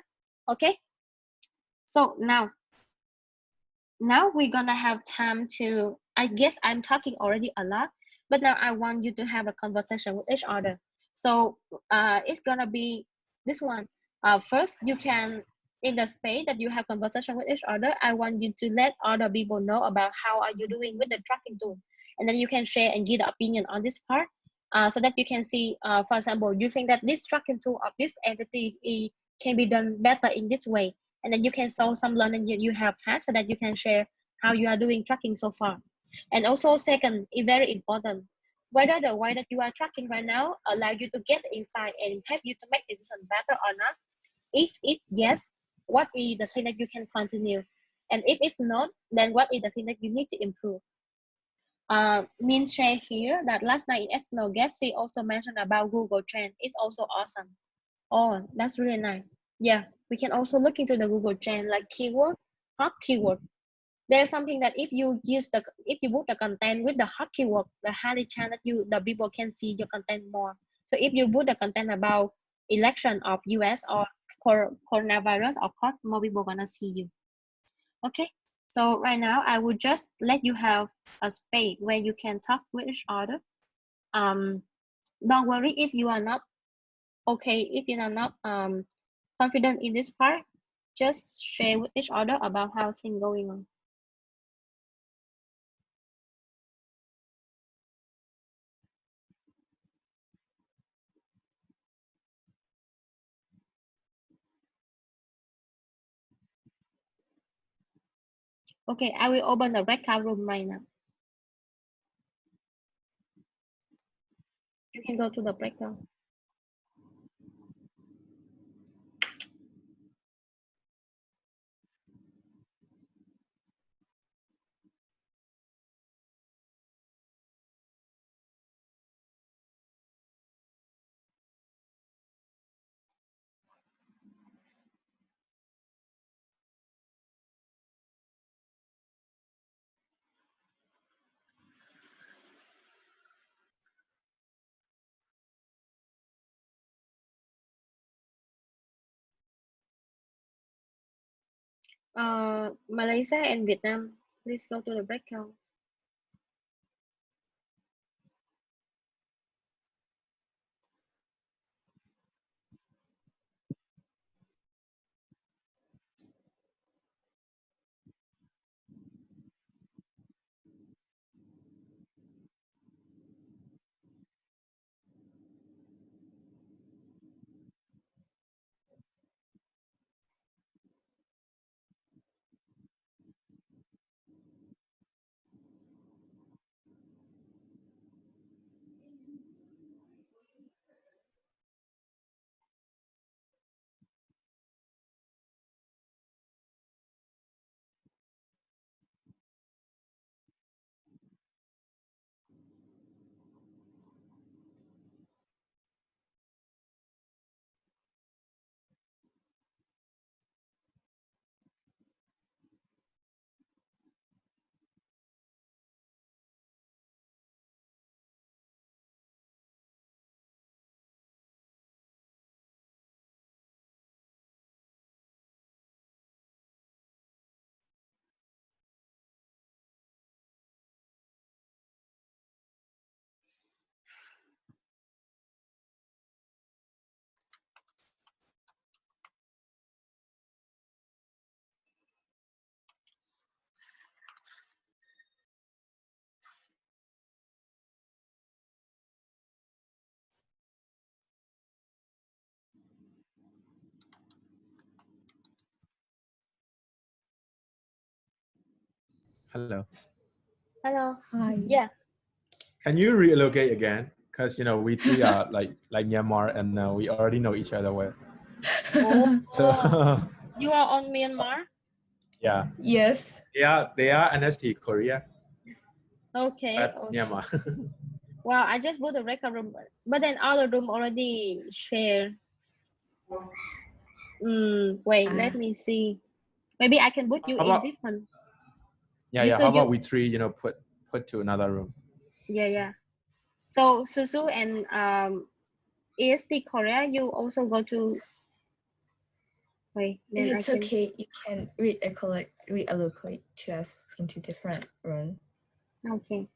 Okay. So now we're gonna have time to, I guess I'm talking already a lot, but now I want you to have a conversation with each other. So it's gonna be this one. First, you can, in the space that you have conversation with each other, I want you to let other people know about how are you doing with the tracking tool. And then you can share and give the opinion on this part, so that you can see, for example, you think that this tracking tool of this entity can be done better in this way. And then you can show some learning you have had so that you can share how you are doing tracking so far. And also second, is very important, whether the way that you are tracking right now allow you to get insight and help you to make decisions better or not. If it's yes, what is the thing that you can continue? And if it's not, then what is the thing that you need to improve? Min share here that last night in external guest, she also mentioned about Google Trend. It's also awesome. Oh, that's really nice. Yeah, we can also look into the Google Trend like keyword, hot keyword. There's something that if you put the content with the hot keyword, the highly chance that the people can see your content more. So if you put the content about election of US or coronavirus, of course, more people gonna see you. Okay, so right now I would just let you have a space where you can talk with each other. Don't worry if you are not okay, if you are not confident in this part, just share with each other about how things going on. Okay, I will open the breakout room right now. You can go to the breakout. Malaysia and Vietnam, please go to the breakout. Hello. Hello. Hi. Yeah. Can you relocate again? Because we three are like Myanmar, and we already know each other well. Oh, So you are on Myanmar? yeah. Yes. They are NST Korea. Okay. But Myanmar. Well, I just booked the record room, but then other room already share. Wait, let Ah, me see. Maybe I can put How you about in different. yeah, You yeah? so How about you we three, put to another room? yeah yeah. So Susu and EST Korea, you also go to. Wait, if then I it's can. okay, you can reallocate to us into different room. Okay.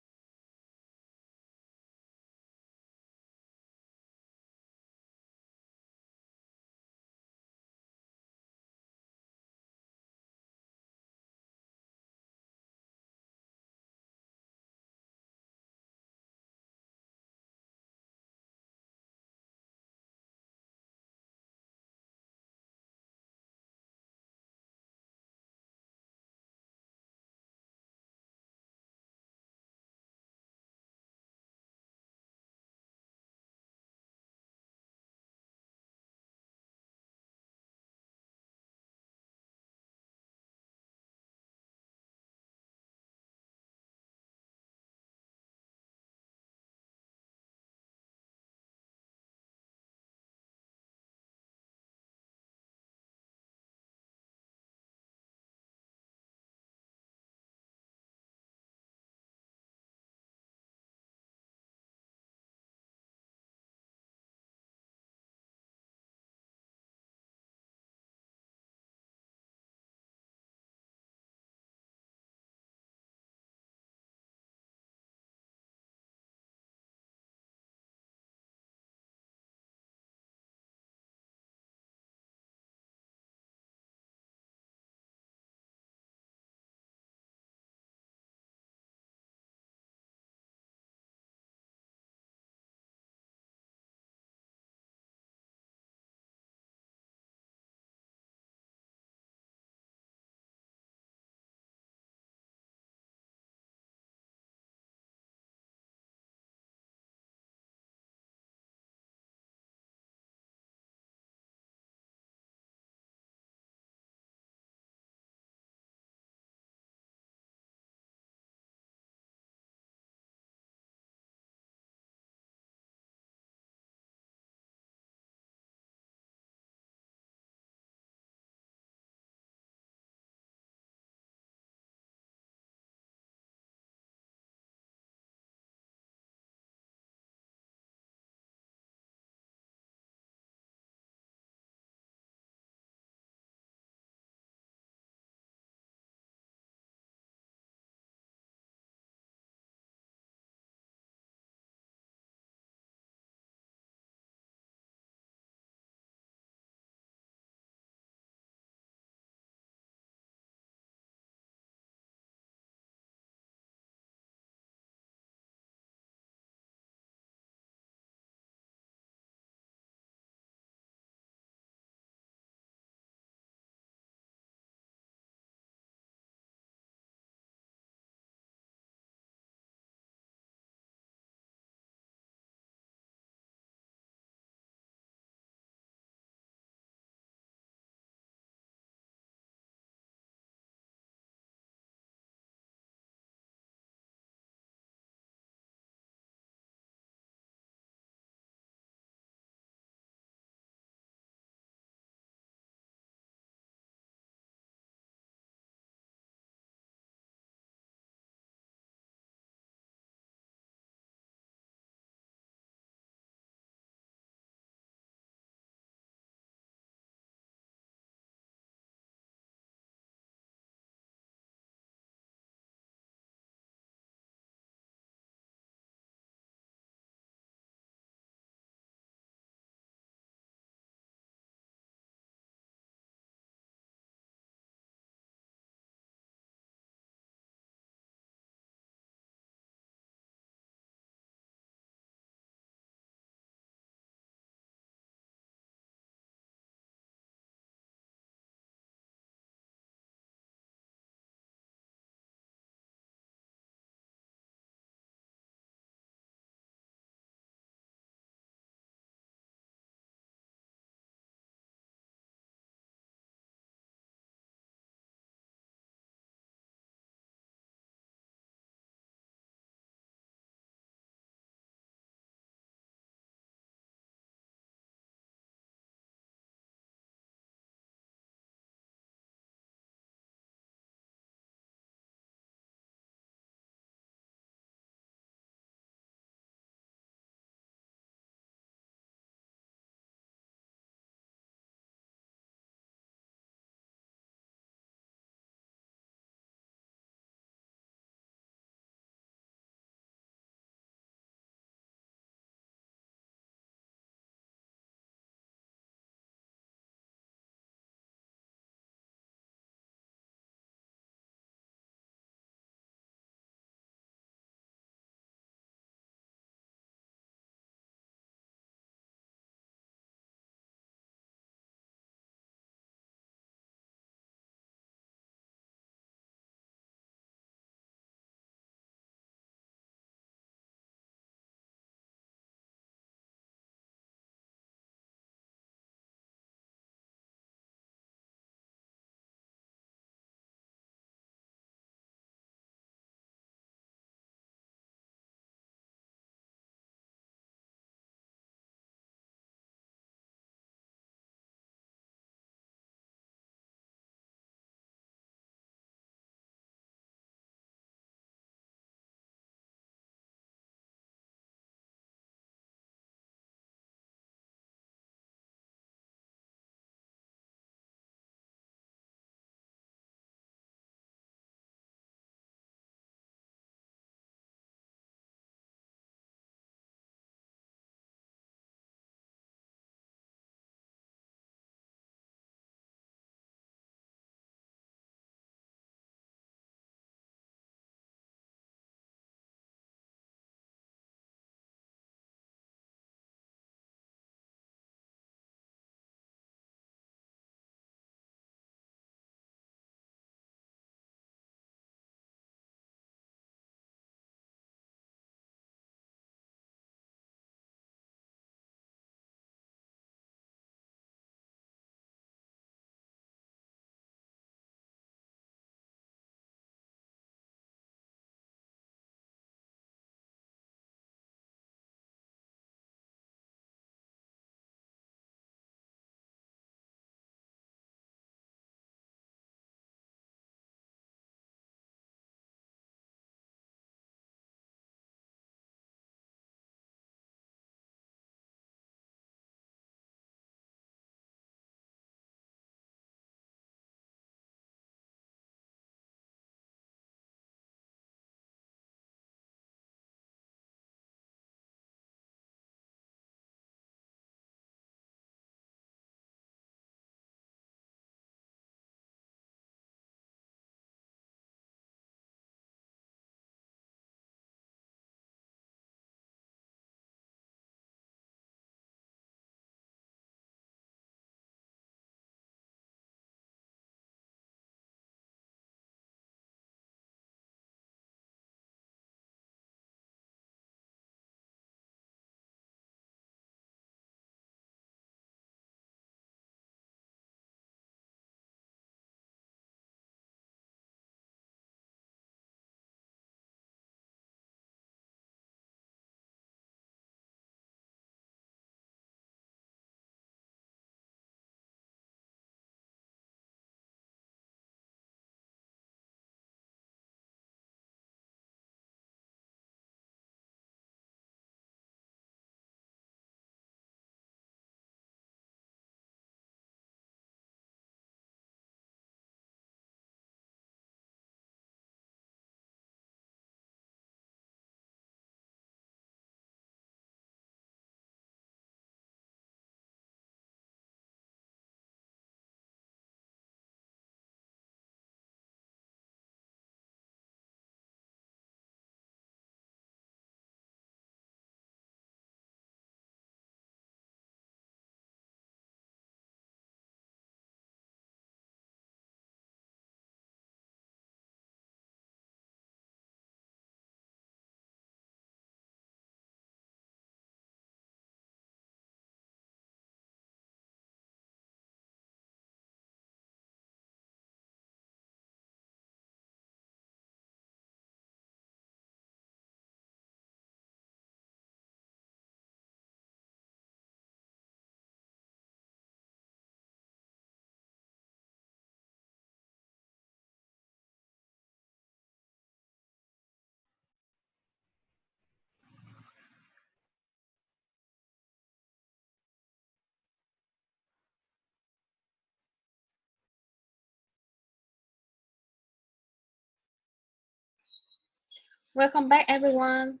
Welcome back, everyone.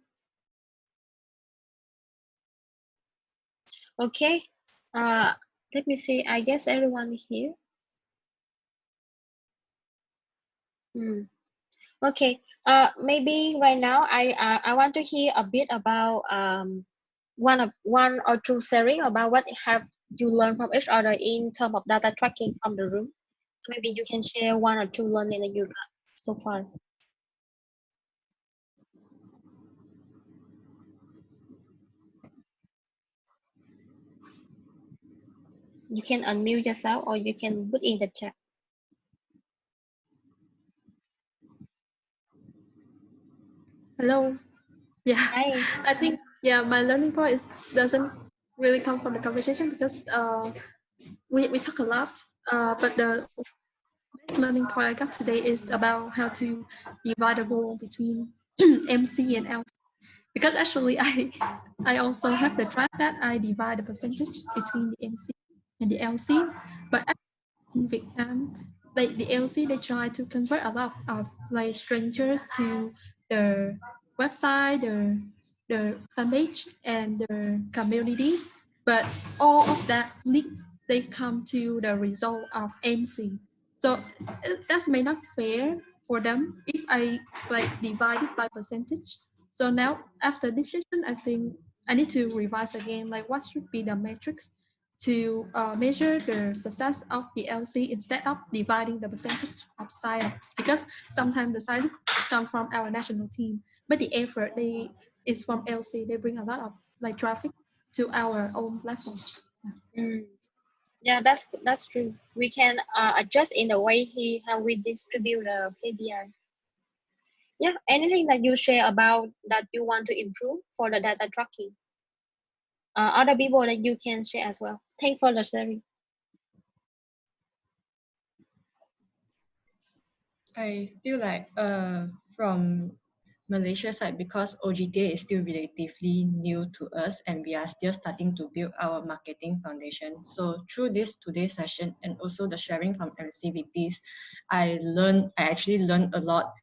Okay. Uh, Let me see. I guess everyone here. Hmm. Okay. Maybe right now I want to hear a bit about one or two sharing about what have you learned from each other in terms of data tracking from the room. So maybe you can share one or two learning that you got so far. You can unmute yourself or you can put in the chat. Hello. Yeah, Hi. I think my learning point doesn't really come from the conversation because we talk a lot. But the learning point I got today is about how to divide the role between MC and LC. Because actually I also have the track that I divide the percentage between the MC and the LC. But in Vietnam, like the LC, they try to convert a lot of like strangers to the website, the fan page, and the community. But all of that leads they come to the result of MC. So that may not fair for them if I like divide it by percentage. So now after this session, I think I need to revise again like what should be the metrics to measure the success of the LC instead of dividing the percentage of sign-ups because sometimes the sign come from our national team, but the effort they is from LC. They bring a lot of like traffic to our own platform. Mm. Yeah, that's true. We can adjust in the way how we distribute the KPI. Yeah, anything that you share about that you want to improve for the data tracking. Other people that you can share as well. Thank for the sharing. I feel like from Malaysia side, because OGTA is still relatively new to us and we are still starting to build our marketing foundation. So through this today's session and also the sharing from MCVPs, I actually learned a lot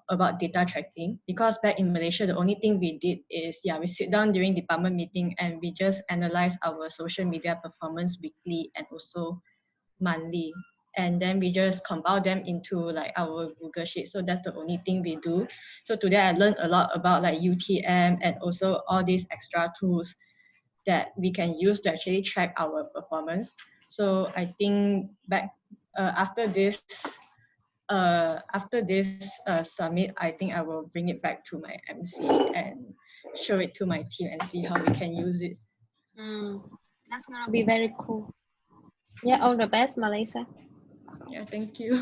about data tracking because back in Malaysia, the only thing we did is we sit down during department meeting and we just analyze our social media performance weekly and also monthly, and then we just compile them into like our Google Sheet. So that's the only thing we do. So today I learned a lot about like UTM and also all these extra tools that we can use to actually track our performance. So I think back after this summit, I think I will bring it back to my MC and show it to my team and see how we can use it. That's gonna be very cool. Yeah, all the best, Malaysia. Yeah, thank you.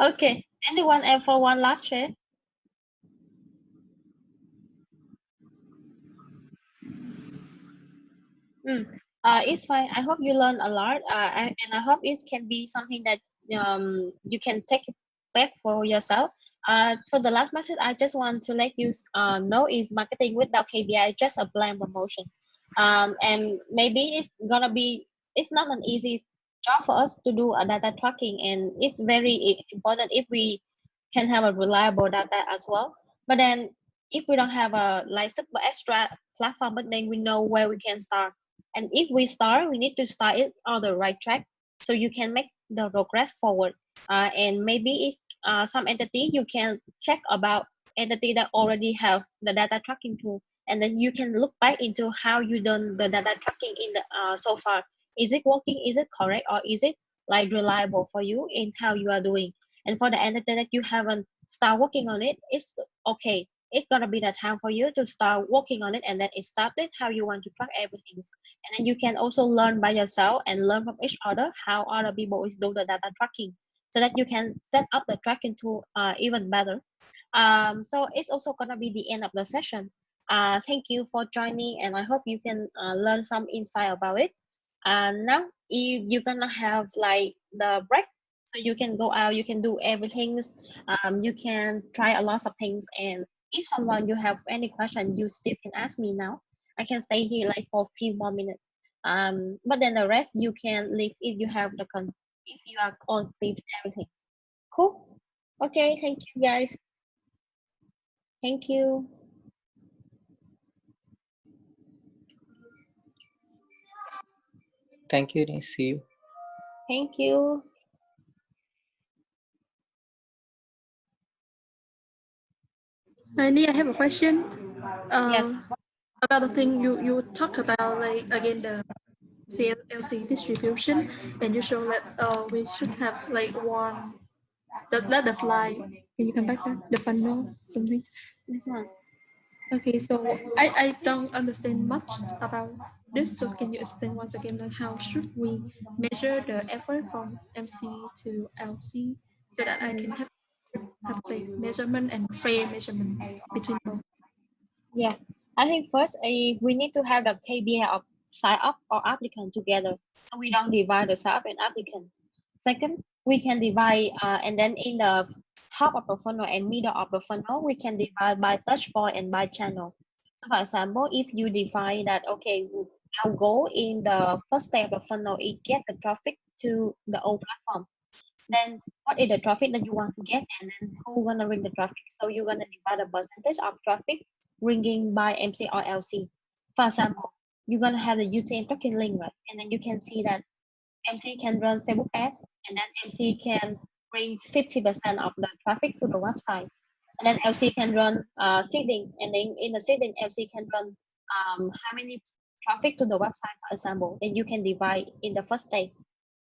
Okay, anyone else for one last share? It's fine. I hope you learn a lot. And I hope it can be something that you can take back for yourself. So the last message I just want to let you know is marketing without KPI is just a blind promotion. And maybe it's not an easy job for us to do a data tracking, and it's very important if we can have a reliable data as well. But then if we don't have a like super extra platform, but then we know where we can start, and if we start, we need to start it on the right track so you can make the progress forward. And maybe if some entity you can check about entity that already have the data tracking tool, and then you can look back into how you done the data tracking in the so far. Is it working? Is it correct? Or is it like reliable for you in how you are doing? And for the entity that you haven't start working on it, it's okay. It's gonna be the time for you to start working on it and then establish how you want to track everything. And then you can also learn by yourself and learn from each other how other people is do the data tracking so that you can set up the tracking tool even better. So it's also gonna be the end of the session. Thank you for joining, and I hope you can learn some insight about it. And now you're gonna have like the break, so you can go out, you can do everything. You can try a lot of things, and if someone you have any question, you still can ask me now. I can stay here like for a few more minutes. But then the rest you can leave if you have if you are complete everything. Cool. Okay, thank you guys. Thank you. Thank you. See you. Thank you. Annie, I have a question. Yes. About the thing you talk about, like again the CLC distribution, and you show that we should have like one that the slide. Can you come back to the funnel something? This one. Okay, so I don't understand much about this. So can you explain once again, like how should we measure the effort from MC to LC so that I can have to say measurement and frame measurement between both? Yeah. I think first we need to have the KPI of sign up or applicant together. So we don't divide the sign up and applicant. Second, we can divide and then in the top of the funnel and middle of the funnel, we can divide by touch point and by channel. So for example, if you define that, okay, our goal in the first step of the funnel is get the traffic to the old platform. Then what is the traffic that you want to get, and then who gonna ring the traffic? So you're gonna divide the percentage of traffic ringing by MC or LC. For example, you're gonna have the UTM tracking link, right? And then you can see that MC can run Facebook ad, and then MC can bring 50% of the traffic to the website. And then LC can run seeding, and then in the seeding, LC can run how many traffic to the website, for example. And you can divide in the first stage.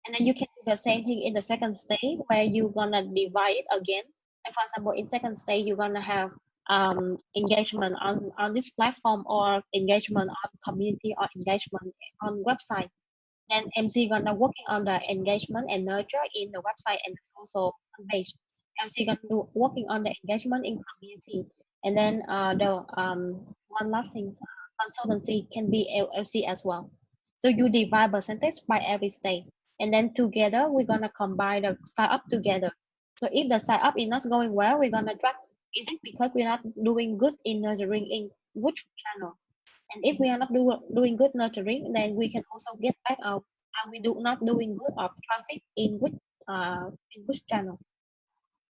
And then you can do the same thing in the second stage where you're gonna divide it again. And for example, in second stage, you're gonna have engagement on this platform or engagement on community or engagement on website. Then MC gonna working on the engagement and nurture in the website and the social page. MC gonna do working on the engagement in community. And then the one last thing, consultancy can be LC as well. So you divide percentage by every stage. And then together, we're gonna combine the startup together. So if the startup is not going well, we're gonna track, is it because we're not doing good in nurturing in which channel? And if we are not doing good nurturing, then we can also get back out and we do not doing good of traffic in which channel.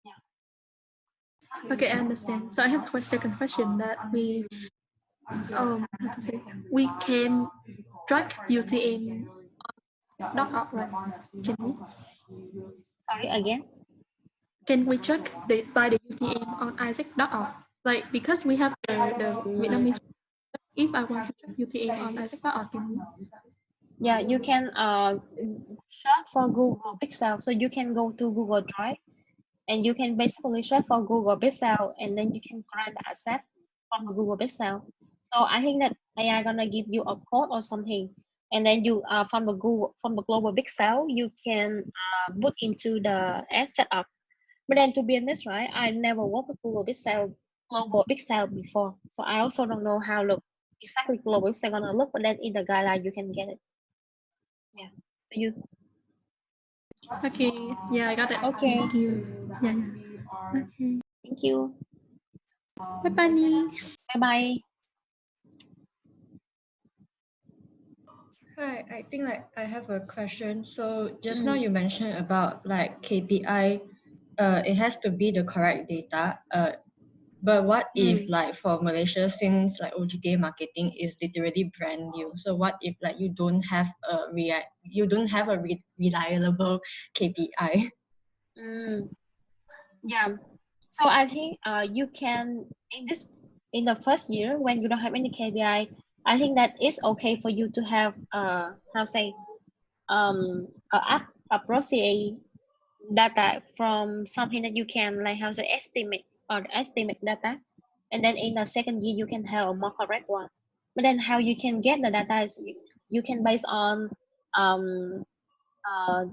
Yeah. Okay, I understand. So I have a second question that we how to say we can track UTM dot org, right? Can we? Sorry again. Can we check by the UTM on Isaac.org? Like because we have the Vietnamese. If I want to check UTM on Isaac.org, can we? Yeah, you can search for Google Pixel. So you can go to Google Drive and you can basically search for Google Pixel and then you can grant the access from the Google Pixel. So I think that AI gonna give you a code or something, and then you from the global Pixel you can put into the ad setup. But then to be honest, right, I never worked with global Pixel before, so I also don't know how look exactly global Pixel gonna look. But then in the guideline you can get it. Yeah. You. Okay. Yeah, I got it. Okay. Thank you. Yeah. Okay. Thank you. Bye bye. Bye bye. Hi, I think like I have a question. So just now you mentioned about like KPI, it has to be the correct data. But what if like for Malaysia, since like OGT marketing is literally brand new, so what if like you don't have a reliable KPI? Yeah. So I think you can in the first year when you don't have any KPI, I think that it's okay for you to have how say appropriate data from something that you can like how say estimate data, and then in the second year you can have a more correct one. But then how you can get the data is you can base on um uh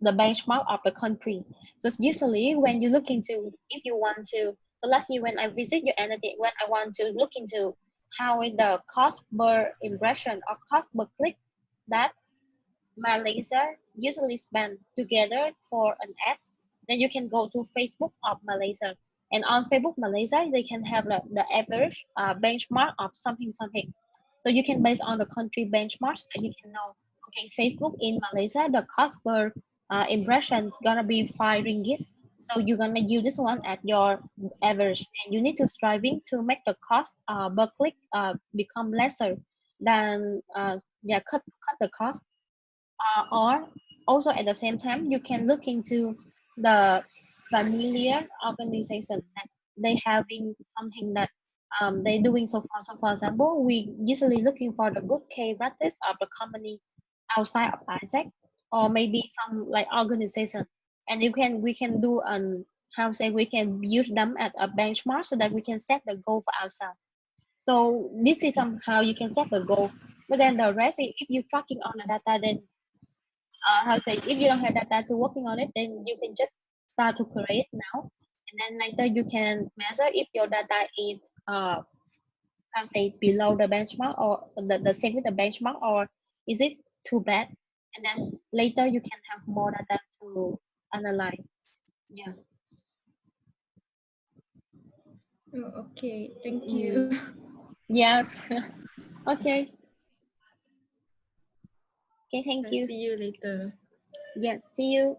the benchmark of the country. So usually when you look into, if you want to, so last year when I visit your entity, when I want to look into how is the cost per impression or cost per click that Malaysia usually spend together for an ad, then you can go to Facebook of Malaysia. And on Facebook Malaysia, they can have the average benchmark of something something. So you can base on the country benchmarks and you can know, okay, Facebook in Malaysia, the cost per impression is gonna be 5 ringgit. So you're gonna use this one at your average, and you need to striving to make the cost per click become lesser than yeah, cut the cost. Or also at the same time, you can look into the familiar organization that they having something that they doing so far. So for example, we usually looking for the good K practice of the company outside of Isaac, or maybe some like organization, and we can do how to say, we can use them as a benchmark so that we can set the goal for ourselves. So this is somehow you can set the goal, but then the rest, if you're tracking on the data, then how to say, if you don't have data to working on it, then you can just start to create now, and then later you can measure if your data is how to say, below the benchmark, or the same with the benchmark, or is it too bad, and then later you can have more data to analyze. Yeah. Oh, okay, thank you. Yes. Okay. Okay, thank I'll you. see you later. Yes, see you.